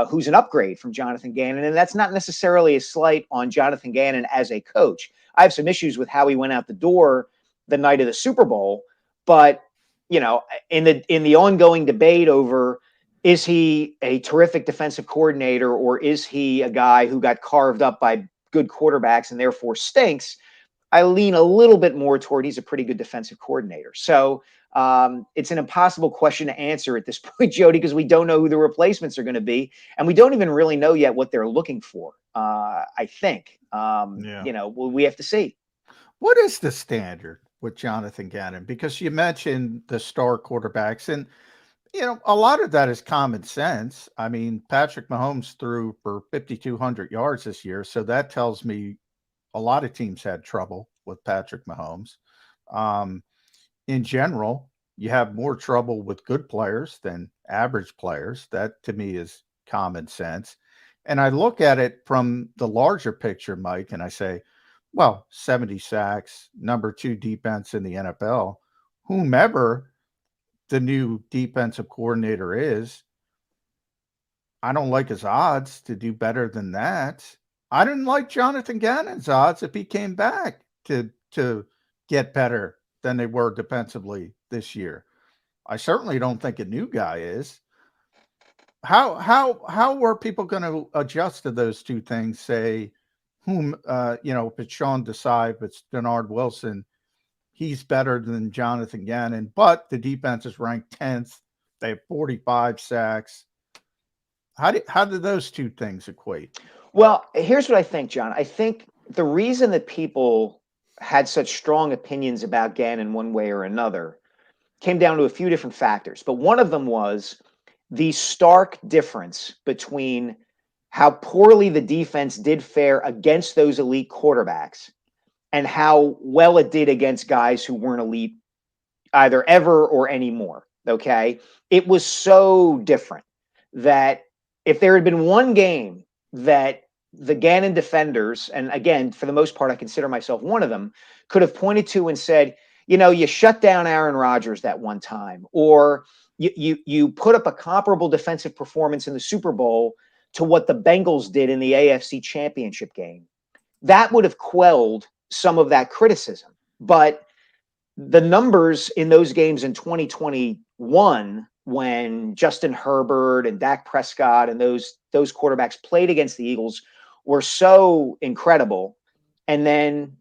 who's an upgrade from Jonathan Gannon. And that's not necessarily a slight on Jonathan Gannon as a coach. I have some issues with how he went out the door the night of the Super Bowl, but you know, in the ongoing debate over, is he a terrific defensive coordinator or is he a guy who got carved up by good quarterbacks and therefore stinks? I lean a little bit more toward he's a pretty good defensive coordinator. So it's an impossible question to answer at this point, Jody, because we don't know who the replacements are going to be. And we don't even really know yet what they're looking for, I think. You know, we have to see. What is the standard with Jonathan Gannon? Because you mentioned the star quarterbacks, and, you know, a lot of that is common sense. I mean, Patrick Mahomes threw for 5,200 yards this year. So that tells me a lot of teams had trouble with Patrick Mahomes. In general, you have more trouble with good players than average players. That to me is common sense. And I look at it from the larger picture, Mike, and I say, well, 70 sacks, number 2 defense in the NFL, whomever the new defensive coordinator is, I don't like his odds to do better than that. I didn't like Jonathan Gannon's odds if he came back to get better than they were defensively this year. I certainly don't think a new guy is. How were people going to adjust to those two things? Say, you know, if it's Sean Desai, if it's Denard Wilson, he's better than Jonathan Gannon, but the defense is ranked 10th. They have 45 sacks. How do those two things equate? Well, here's what I think, John. I think the reason that people had such strong opinions about Gannon one way or another came down to a few different factors. But one of them was the stark difference between how poorly the defense did fare against those elite quarterbacks and how well it did against guys who weren't elite either ever or anymore. Okay. It was so different that if there had been one game that the Gannon defenders, and again, for the most part, I consider myself one of them, could have pointed to and said, you know, you shut down Aaron Rodgers that one time, or you put up a comparable defensive performance in the Super Bowl to what the Bengals did in the AFC Championship game. That would have quelled some of that criticism. But the numbers in those games in 2021, when Justin Herbert and Dak Prescott and those quarterbacks played against the Eagles, were so incredible. And then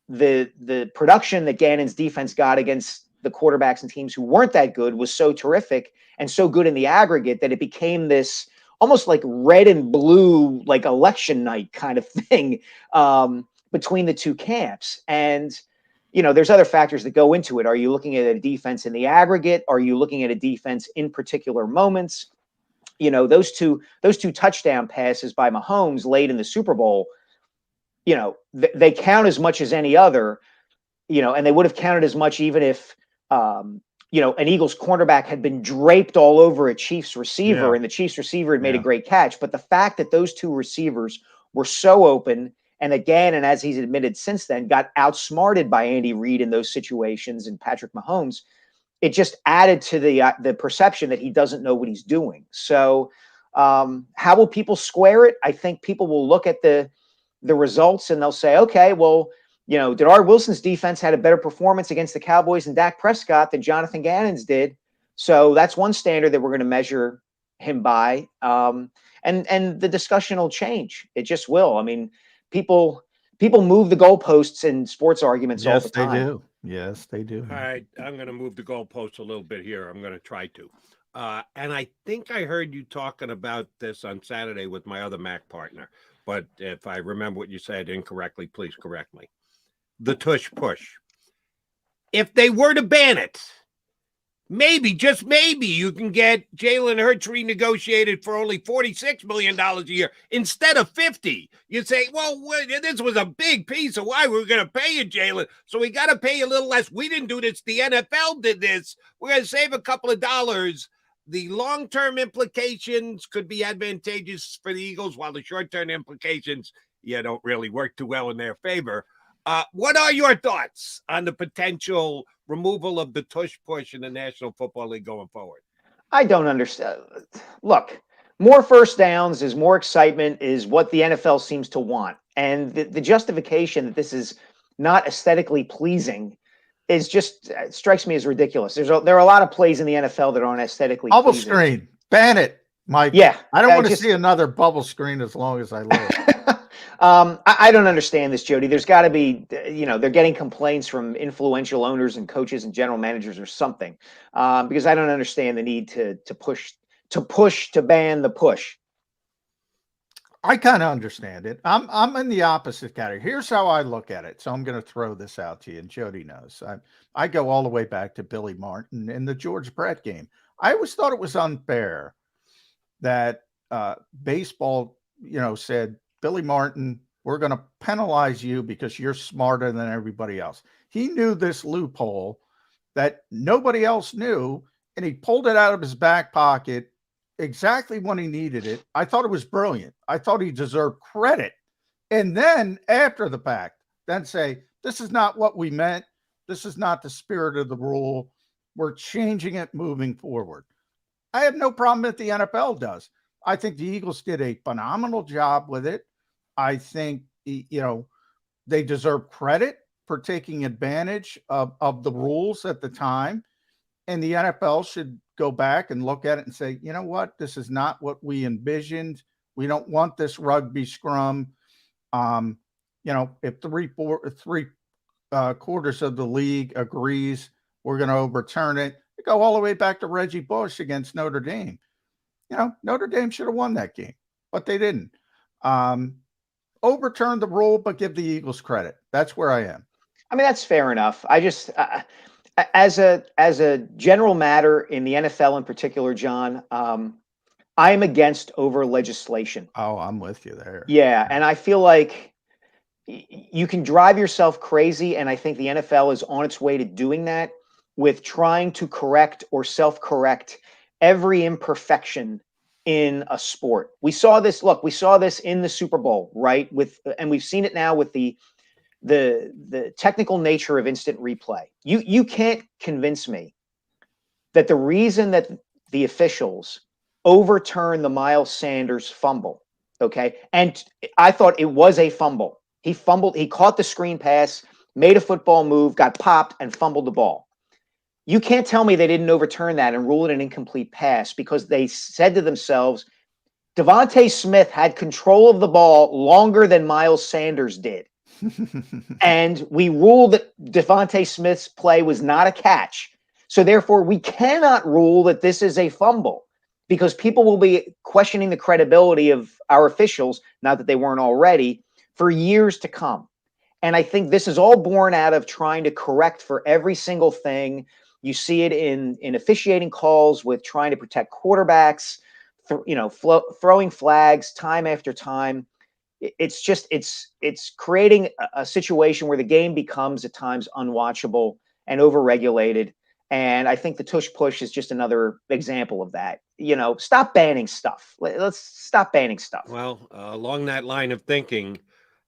the production that Gannon's defense got against the quarterbacks and teams who weren't that good was so terrific and so good in the aggregate that it became this almost like red and blue, like election night kind of thing between the two camps. And, you know, there's other factors that go into it. Are you looking at a defense in the aggregate? Are you looking at a defense in particular moments? You know, those two touchdown passes by Mahomes late in the Super Bowl, you know, they count as much as any other, you know, and they would have counted as much even if, you know, an Eagles cornerback had been draped all over a Chiefs receiver and the Chiefs receiver had made a great catch. But the fact that those two receivers were so open, and again, and as he's admitted since then, got outsmarted by Andy Reid in those situations and Patrick Mahomes, it just added to the perception that he doesn't know what he's doing. So how will people square it? I think people will look at the results and they'll say, okay, well, you know, Denard Wilson's defense had a better performance against the Cowboys and Dak Prescott than Jonathan Gannon's did. So that's one standard that we're going to measure him by. And the discussion will change. It just will. I mean, people move the goalposts in sports arguments all the time. Yes, they do. Yes, they do. All right, I'm going to move the goalposts a little bit here. I'm going to try to. And I think I heard you talking about this on Saturday with my other Mac partner. But if I remember what you said incorrectly, please correct me. The tush push. If they were to ban it, maybe, just maybe, you can get Jalen Hurts renegotiated for only $46 million a year instead of $50. You say, well, this was a big piece of why we were going to pay you, Jalen. So we got to pay you a little less. We didn't do this. The NFL did this. We're going to save a couple of dollars. The long-term implications could be advantageous for the Eagles, while the short-term implications, don't really work too well in their favor. What are your thoughts on the potential removal of the tush push in the National Football League going forward? I don't understand. Look, more first downs is more excitement is what the NFL seems to want. And the justification that this is not aesthetically pleasing is just strikes me as ridiculous. There are a lot of plays in the NFL that aren't aesthetically bubble pleasing. screen. Ban it, Mike. Yeah. I don't want to see another bubble screen as long as I live. I don't understand this, Jody. There's got to be, they're getting complaints from influential owners and coaches and general managers or something, because I don't understand the need to ban the push. I kind of understand it. I'm in the opposite category. Here's how I look at it. So I'm going to throw this out to you, and Jody knows. I go all the way back to Billy Martin in the George Brett game. I always thought it was unfair that baseball, said, Billy Martin, we're going to penalize you because you're smarter than everybody else. He knew this loophole that nobody else knew, and he pulled it out of his back pocket exactly when he needed it. I thought it was brilliant. I thought he deserved credit. And then after the fact, then say, this is not what we meant. This is not the spirit of the rule. We're changing it moving forward. I have no problem that the NFL does. I think the Eagles did a phenomenal job with it. I think, they deserve credit for taking advantage of the rules at the time. And the NFL should go back and look at it and say, you know what? This is not what we envisioned. We don't want this rugby scrum. If three quarters of the league agrees, we're going to overturn it. Go all the way back to Reggie Bush against Notre Dame. Notre Dame should have won that game, but they didn't. Overturn the rule, but give the Eagles credit. That's where I am. I mean, that's fair enough. I just, as a general matter in the NFL in particular, John, I am against over legislation. Oh, I'm with you there. Yeah, and I feel like you can drive yourself crazy, and I think the NFL is on its way to doing that with trying to correct or self-correct every imperfection in a sport. We saw this in the Super Bowl, right? And we've seen it now with the technical nature of instant replay. You can't convince me that the reason that the officials overturned the Miles Sanders fumble, okay? And I thought it was a fumble. He fumbled, he caught the screen pass, made a football move, got popped, and fumbled the ball. You can't tell me they didn't overturn that and rule it an incomplete pass because they said to themselves, Devontae Smith had control of the ball longer than Miles Sanders did. And we ruled that Devontae Smith's play was not a catch. So therefore, we cannot rule that this is a fumble because people will be questioning the credibility of our officials, not that they weren't already, for years to come. And I think this is all born out of trying to correct for every single thing. You see it in officiating calls with trying to protect quarterbacks, throwing flags time after time. It's creating a situation where the game becomes at times unwatchable and overregulated. And I think the tush push is just another example of that. Stop banning stuff. Let's stop banning stuff. Well, along that line of thinking,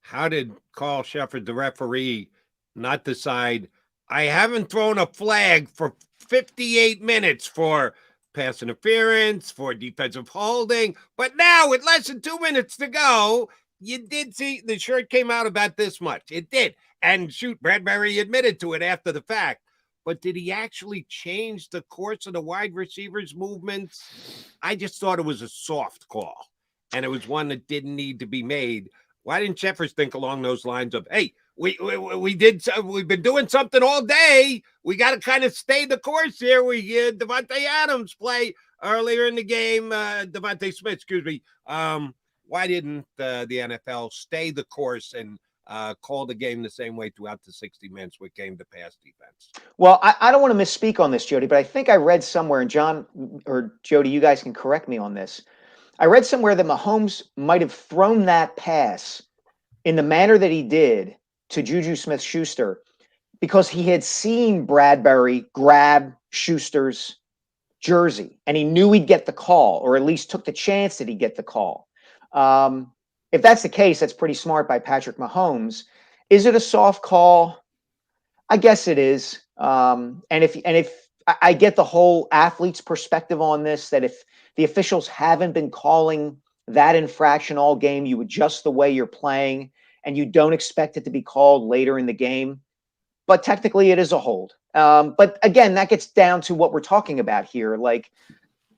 how did Carl Shepard, the referee, not decide, I haven't thrown a flag for 58 minutes for pass interference, for defensive holding, but now with less than 2 minutes to go, you did see the shirt came out about this much. It did. And shoot, Bradbury admitted to it after the fact. But did he actually change the course of the wide receivers' movements? I just thought it was a soft call, and it was one that didn't need to be made. Why didn't Sheffers think along those lines of, hey, we've been doing something all day. We got to kind of stay the course here. We had Devontae Adams play earlier in the game, Devontae Smith, excuse me. Why didn't the NFL stay the course and call the game the same way throughout the 60 minutes with game to pass defense? Well, I don't want to misspeak on this, Jody, but I think I read somewhere, and John or Jody, you guys can correct me on this. I read somewhere that Mahomes might have thrown that pass in the manner that he did to Juju Smith-Schuster because he had seen Bradbury grab Schuster's jersey, and he knew he'd get the call, or at least took the chance that he'd get the call. If that's the case, that's pretty smart by Patrick Mahomes. Is it a soft call? I guess it is. And if I get the whole athlete's perspective on this, that if the officials haven't been calling that infraction all game, you adjust the way you're playing and you don't expect it to be called later in the game. But technically it is a hold. But again, that gets down to what we're talking about here. Like,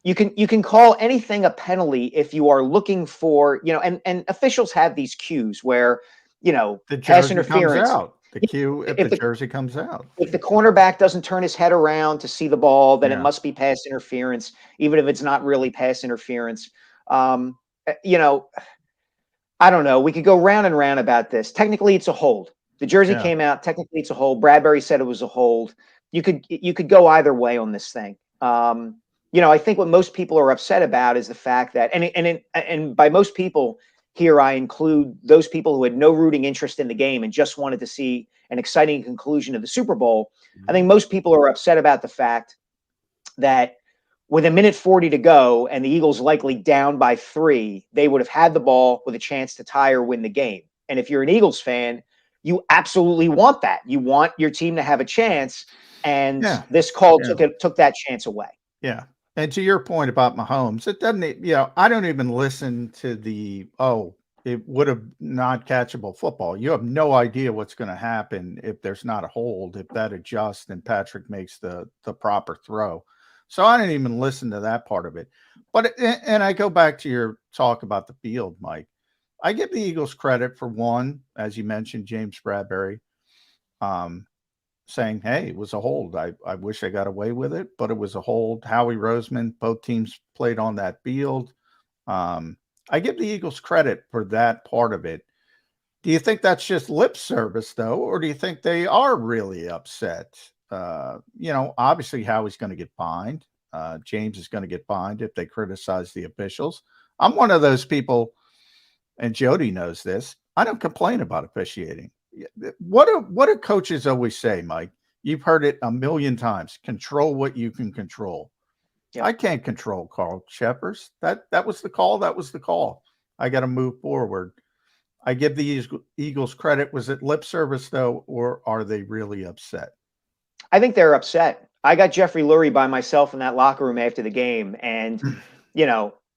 you can call anything a penalty if you are looking for, and officials have these cues where, The pass jersey interference. comes out. The cue if the jersey comes out. If the cornerback doesn't turn his head around to see the ball, then it Yeah. must be pass interference, even if it's not really pass interference. I don't know. We could go round and round about this. Technically, it's a hold. The jersey Yeah. came out. Technically, it's a hold. Bradbury said it was a hold. You could go either way on this thing. I think what most people are upset about is the fact that, and by most people here, I include those people who had no rooting interest in the game and just wanted to see an exciting conclusion of the Super Bowl. I think most people are upset about the fact that with 1:40 to go and the Eagles likely down by 3, they would have had the ball with a chance to tie or win the game. And if you're an Eagles fan, you absolutely want that. You want your team to have a chance, and this call took that chance away. Yeah. And to your point about Mahomes, it doesn't, I don't even listen to it would have not catchable football. You have no idea what's going to happen if there's not a hold, if that adjusts and Patrick makes the proper throw. So I didn't even listen to that part of it. But, and I go back to your talk about the field, Mike. I give the Eagles credit for one, as you mentioned, James Bradbury, saying, hey, it was a hold. I wish I got away with it, but it was a hold. Howie Roseman, both teams played on that field. I give the Eagles credit for that part of it. Do you think that's just lip service, though, or do you think they are really upset? Obviously Howie's going to get fined. James is going to get fined if they criticize the officials. I'm one of those people, and Jody knows this. I don't complain about officiating. What do coaches always say, Mike? You've heard it a million times. Control what you can control. Yep. I can't control Carl Shepers. That was the call. That was the call. I got to move forward. I give the Eagles credit. Was it lip service, though, or are they really upset? I think they're upset. I got Jeffrey Lurie by myself in that locker room after the game, and,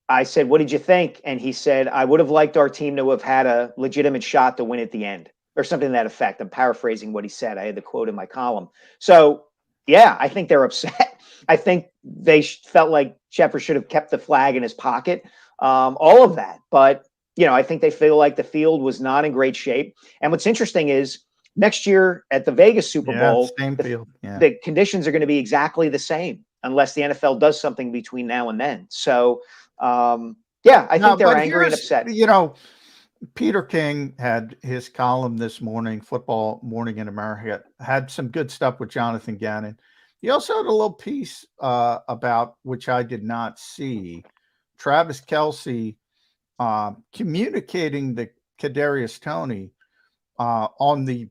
I said, what did you think? And he said, I would have liked our team to have had a legitimate shot to win at the end, or something to that effect. I'm paraphrasing what he said. I had the quote in my column. So, yeah, I think they're upset. I think they felt like Shepard should have kept the flag in his pocket, all of that. But, I think they feel like the field was not in great shape. And what's interesting is next year at the Vegas Super Bowl, same field. The conditions are going to be exactly the same unless the NFL does something between now and then. So, I think they're angry and upset. Peter King had his column this morning, Football Morning in America, had some good stuff with Jonathan Gannon. He also had a little piece about, which I did not see, Travis Kelce communicating the Kadarius Toney on the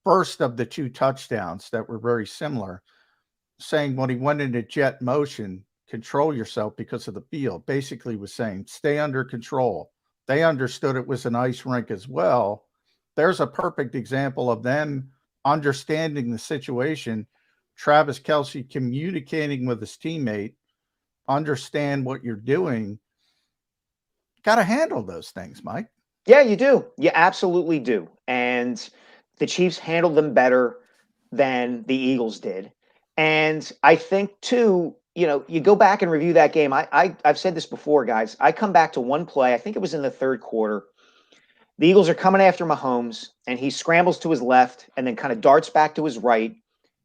first of the 2 touchdowns that were very similar, saying when he went into jet motion, control yourself because of the field. Basically was saying, stay under control. They understood it was an ice rink as well. There's a perfect example of them understanding the situation. Travis Kelce communicating with his teammate, understand what you're doing. Got to handle those things, Mike. Yeah, you do. You absolutely do. And the Chiefs handled them better than the Eagles did. And I think, too, you go back and review that game. I've said this before, guys. I come back to one play. I think it was in the third quarter. The Eagles are coming after Mahomes, and he scrambles to his left and then kind of darts back to his right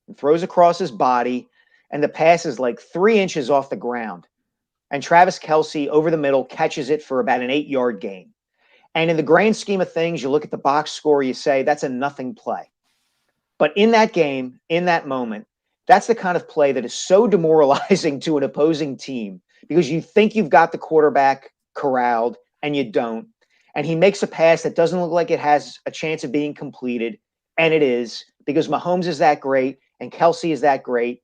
and throws across his body, and the pass is like 3 inches off the ground. And Travis Kelce over the middle catches it for about an 8-yard gain. And in the grand scheme of things, you look at the box score, you say, that's a nothing play. But in that game, in that moment, that's the kind of play that is so demoralizing to an opposing team because you think you've got the quarterback corralled and you don't. And he makes a pass that doesn't look like it has a chance of being completed. And it is, because Mahomes is that great and Kelce is that great.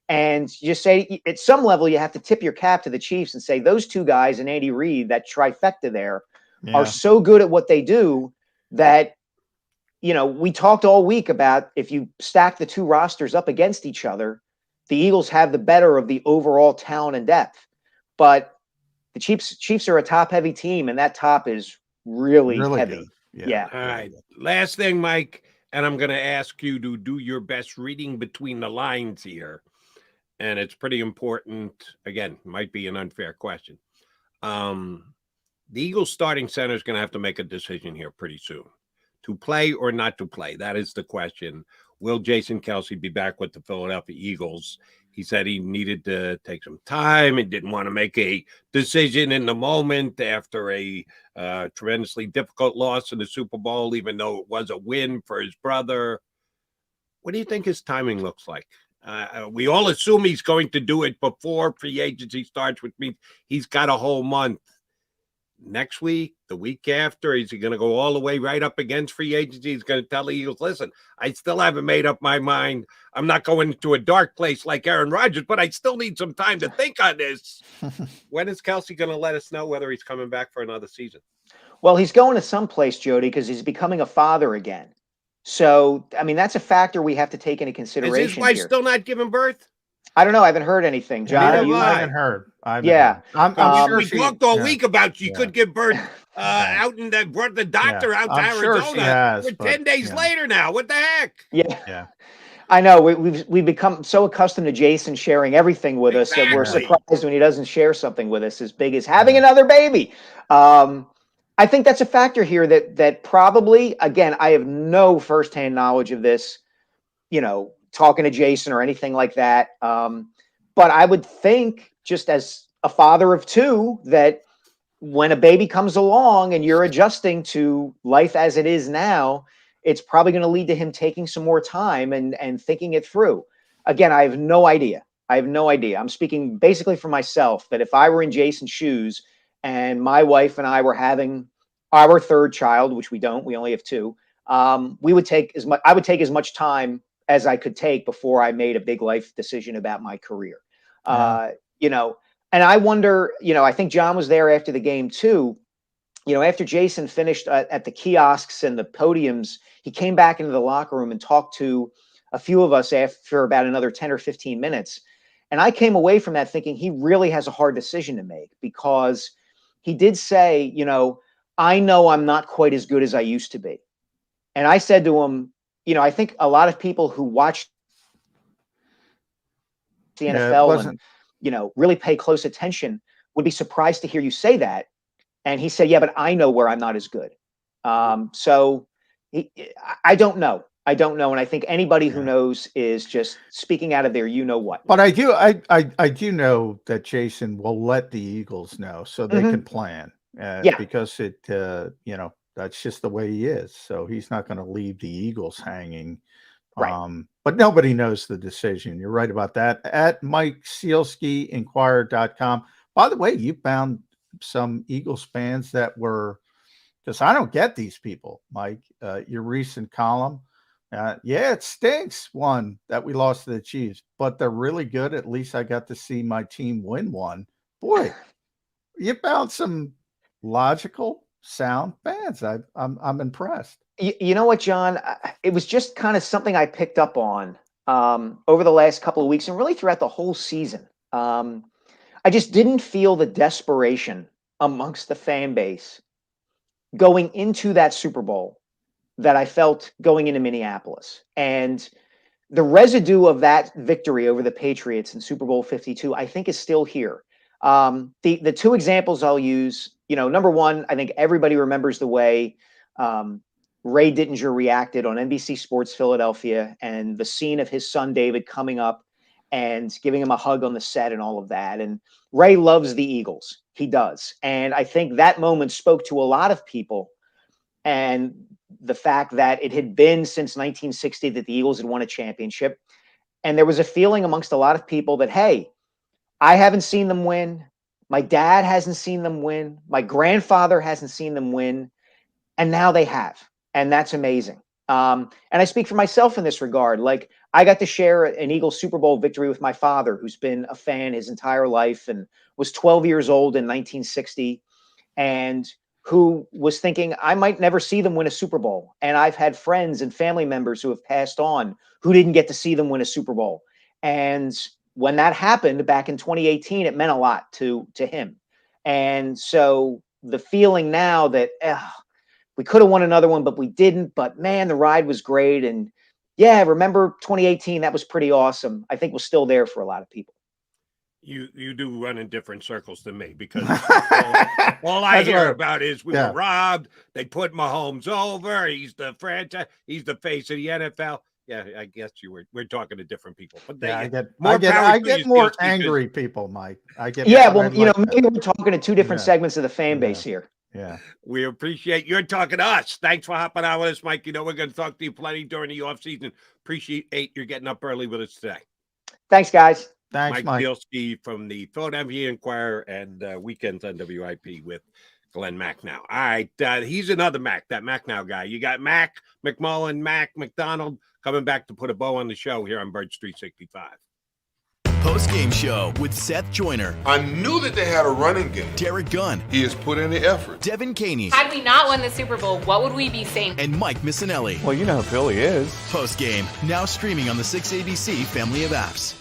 And you say, at some level, you have to tip your cap to the Chiefs and say those 2 guys and Andy Reid, that trifecta there, are so good at what they do that, we talked all week about if you stack the two rosters up against each other, the Eagles have the better of the overall talent and depth. But the Chiefs are a top-heavy team, and that top is really heavy. Good. Yeah. All right. Last thing, Mike, and I'm going to ask you to do your best reading between the lines here. And it's pretty important. Again, might be an unfair question. The Eagles starting center is going to have to make a decision here pretty soon. To play or not to play? That is the question. Will Jason Kelce be back with the Philadelphia Eagles? He said he needed to take some time. He didn't want to make a decision in the moment after a tremendously difficult loss in the Super Bowl, even though it was a win for his brother. What do you think his timing looks like? We all assume he's going to do it before free agency starts, which means he's got a whole month. Next week, the week after, is he going to go all the way right up against free agency? He's going to tell the Eagles, listen, I still haven't made up my mind. I'm not going to a dark place like Aaron Rodgers, but I still need some time to think on this. When is Kelce going to let us know whether he's coming back for another season? Well, he's going to someplace, Jody, because he's becoming a father again. So, I mean, that's a factor we have to take into consideration. Is his wife here. Still not giving birth? I don't know. I haven't heard anything, John. I haven't heard. I'm sure we talked all week about she could give birth out and brought the doctor out to Arizona. Sure she has, We're 10 days later now. What the heck? Yeah. I know. We've become so accustomed to Jason sharing everything with us that we're surprised when he doesn't share something with us as big as having another baby. I think that's a factor here that probably, again, I have no firsthand knowledge of this, talking to Jason or anything like that. But I would think, just as a father of two, that when a baby comes along and you're adjusting to life as it is now, it's probably going to lead to him taking some more time and thinking it through. Again, I have no idea. I'm speaking basically for myself, that if I were in Jason's shoes and my wife and I were having our third child, which we don't, we only have two, I would take as much time as I could take before I made a big life decision about my career. And I wonder, I think John was there after the game too. After Jason finished at the kiosks and the podiums, he came back into the locker room and talked to a few of us after about another 10 or 15 minutes. And I came away from that thinking he really has a hard decision to make, because he did say, I know I'm not quite as good as I used to be. And I said to him, I think a lot of people who watch the NFL and, really pay close attention would be surprised to hear you say that. And he said, yeah, but I know where I'm not as good. So I don't know. And I think anybody who knows is just speaking out of their what. But I do know that Jason will let the Eagles know so they can plan. Because that's just the way he is. So he's not going to leave the Eagles hanging. Right. But nobody knows the decision. You're right about that. At MikeSielskiInquirer.com. By the way, you found some Eagles fans that were, because I don't get these people, Mike, your recent column. It stinks, one, that we lost to the Chiefs, but they're really good. At least I got to see my team win one. Boy, you found some logical, sound fans. I'm impressed. You know what, John? It was just kind of something I picked up on over the last couple of weeks and really throughout the whole season. I just didn't feel the desperation amongst the fan base going into that Super Bowl that I felt going into Minneapolis. And the residue of that victory over the Patriots in Super Bowl 52, I think, is still here. The two examples I'll use, number one, I think everybody remembers the way Ray Dittinger reacted on NBC Sports Philadelphia and the scene of his son David coming up and giving him a hug on the set and all of that. And Ray loves the Eagles. He does. And I think that moment spoke to a lot of people, and the fact that it had been since 1960 that the Eagles had won a championship. And there was a feeling amongst a lot of people that, hey, I haven't seen them win. My dad hasn't seen them win. My grandfather hasn't seen them win. And now they have. And that's amazing. And I speak for myself in this regard. Like, I got to share an Eagles Super Bowl victory with my father, who's been a fan his entire life and was 12 years old in 1960, and who was thinking, I might never see them win a Super Bowl. And I've had friends and family members who have passed on who didn't get to see them win a Super Bowl. And when that happened back in 2018, it meant a lot to him. And so the feeling now that we could have won another one, but we didn't. But man, the ride was great. And yeah, remember 2018? That was pretty awesome. I think was still there for a lot of people. You do run in different circles than me, because all I hear about is we were robbed. They put Mahomes over. He's the franchise. He's the face of the NFL. Yeah, I guess we're talking to different people. But I get more angry people, Mike. I get maybe we're talking to two different segments of the fan base here. Yeah. We appreciate you're talking to us. Thanks for hopping on with us, Mike. You know we're going to talk to you plenty during the off season. Appreciate you're getting up early with us today. Thanks, guys. Thanks, Mike. Bielski from the Philadelphia Inquirer and Weekends on WIP with Glenn Mack now. All right, he's another Mac, that Mac now guy. You got Mac, McMullen, Mac, McDonald coming back to put a bow on the show here on Birds 365. Post-game show with Seth Joyner. I knew that they had a running game. Derek Gunn. He has put in the effort. Devin Caney. Had we not won the Super Bowl, what would we be saying? And Mike Missinelli. Well, you know who Philly is. Post-game, now streaming on the 6ABC family of apps.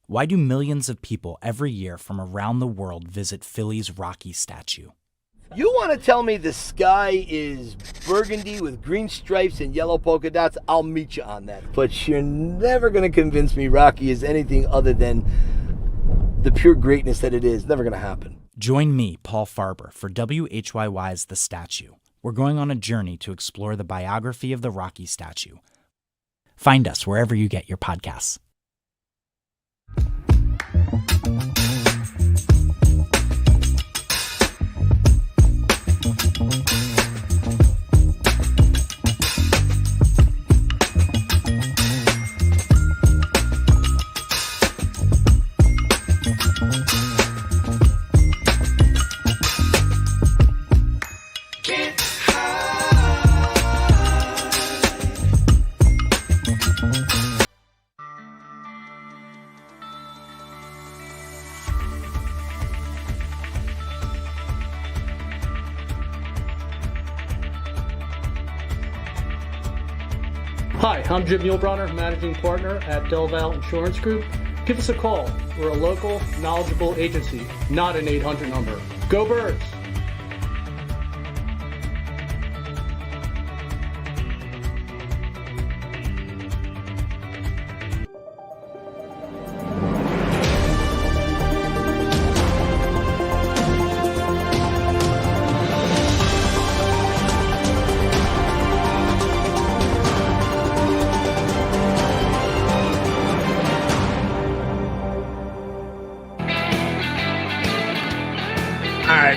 Why do millions of people every year from around the world visit Philly's Rocky statue? You want to tell me the sky is burgundy with green stripes and yellow polka dots? I'll meet you on that. But you're never going to convince me Rocky is anything other than the pure greatness that it is. Never going to happen. Join me, Paul Farber, for WHYY's The Statue. We're going on a journey to explore the biography of the Rocky statue. Find us wherever you get your podcasts. Hi, I'm Jim Muehlbronner, Managing Partner at Del Val Insurance Group. Give us a call. We're a local, knowledgeable agency, not an 800 number. Go Birds!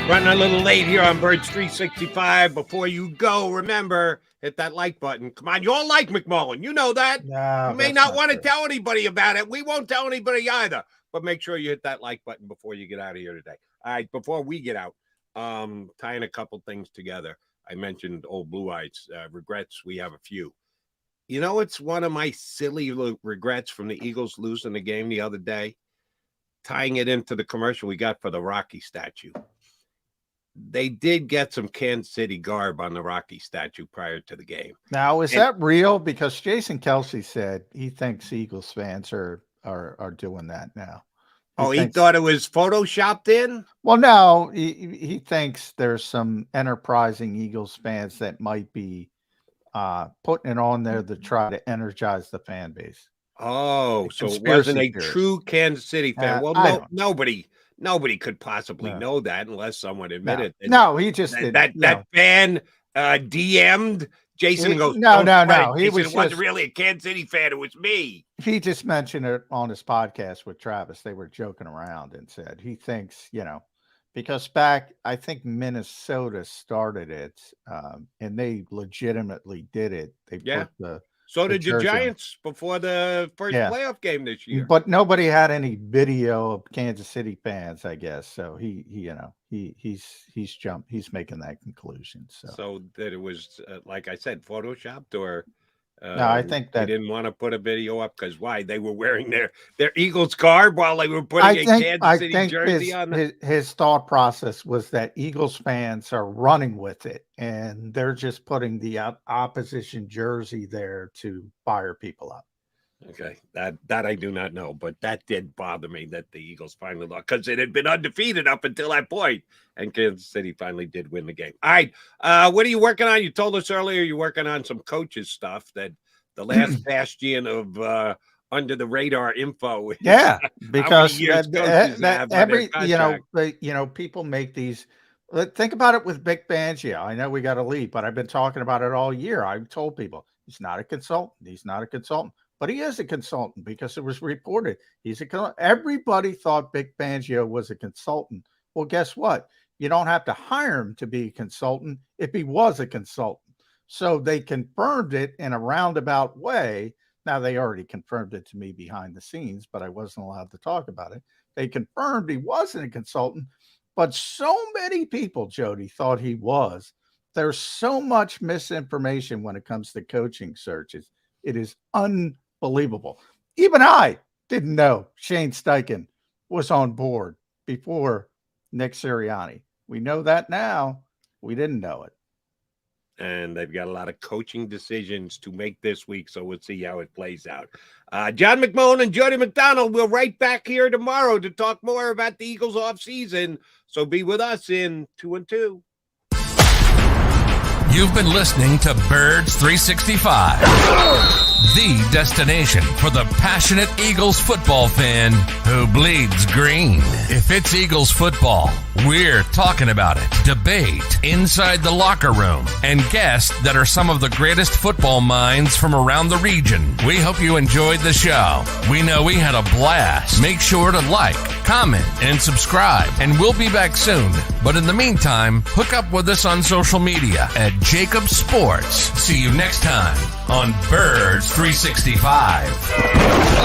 Running a little late here on Birds 365. Before you go, remember, hit that like button. Come on, you all like McMullen. You know that. No, you may not want to tell anybody about it. We won't tell anybody either. But make sure you hit that like button before you get out of here today. All right, before we get out, tying a couple things together. I mentioned old Blue Eyes. Regrets, we have a few. You know, it's one of my silly regrets from the Eagles losing the game the other day. Tying it into the commercial we got for the Rocky statue. They did get some Kansas City garb on the Rocky statue prior to the game. Now, is that real? Because Jason Kelsey said he thinks Eagles fans are doing that now. He thought it was photoshopped in? Well, no, he thinks there's some enterprising Eagles fans that might be putting it on there to try to energize the fan base. Oh, so it wasn't a true Kansas City fan. Well, nobody could possibly know that unless someone admitted it. No, he just that fan DM'd Jason goes, no. He wasn't really a Kansas City fan. It was me. He just mentioned it on his podcast with Travis. They were joking around and said he thinks, because back, I think Minnesota started it, and they legitimately did it. They put So did the Giants before the first playoff game this year. But nobody had any video of Kansas City fans, I guess. So he's making that conclusion. So that it was, like I said, photoshopped, or no, I think that they didn't want to put a video up because why? They were wearing their Eagles garb while they were putting Kansas City jersey on them. His thought process was that Eagles fans are running with it, and they're just putting the opposition jersey there to fire people up. Okay, that I do not know, but that did bother me that the Eagles finally lost, because it had been undefeated up until that point, and Kansas City finally did win the game. All right, what are you working on? You told us earlier you're working on some coaches stuff, that the last bastion of under the radar info. Yeah, because people make these. Think about it with Vic Fangio. I know we got to leave, but I've been talking about it all year. I've told people he's not a consultant. He's not a consultant. But he is a consultant because it was reported. Everybody thought Vic Fangio was a consultant. Well, guess what? You don't have to hire him to be a consultant if he was a consultant. So they confirmed it in a roundabout way. Now, they already confirmed it to me behind the scenes, but I wasn't allowed to talk about it. They confirmed he wasn't a consultant, but so many people, Jody, thought he was. There's so much misinformation when it comes to coaching searches. It is unbelievable. Even I didn't know Shane Steichen was on board before Nick Sirianni. We know that now. We didn't know it. And they've got a lot of coaching decisions to make this week, so we'll see how it plays out. John McMullen and Jody McDonald will right back here tomorrow to talk more about the Eagles offseason. So be with us in 2 and 2. You've been listening to Birds 365, the destination for the passionate Eagles football fan who bleeds green. If it's Eagles football, we're talking about it. Debate inside the locker room and guests that are some of the greatest football minds from around the region. We hope you enjoyed the show. We know we had a blast. Make sure to like, comment, and subscribe, and we'll be back soon. But in the meantime, hook up with us on social media at JAKIB Sports. See you next time on Birds 365.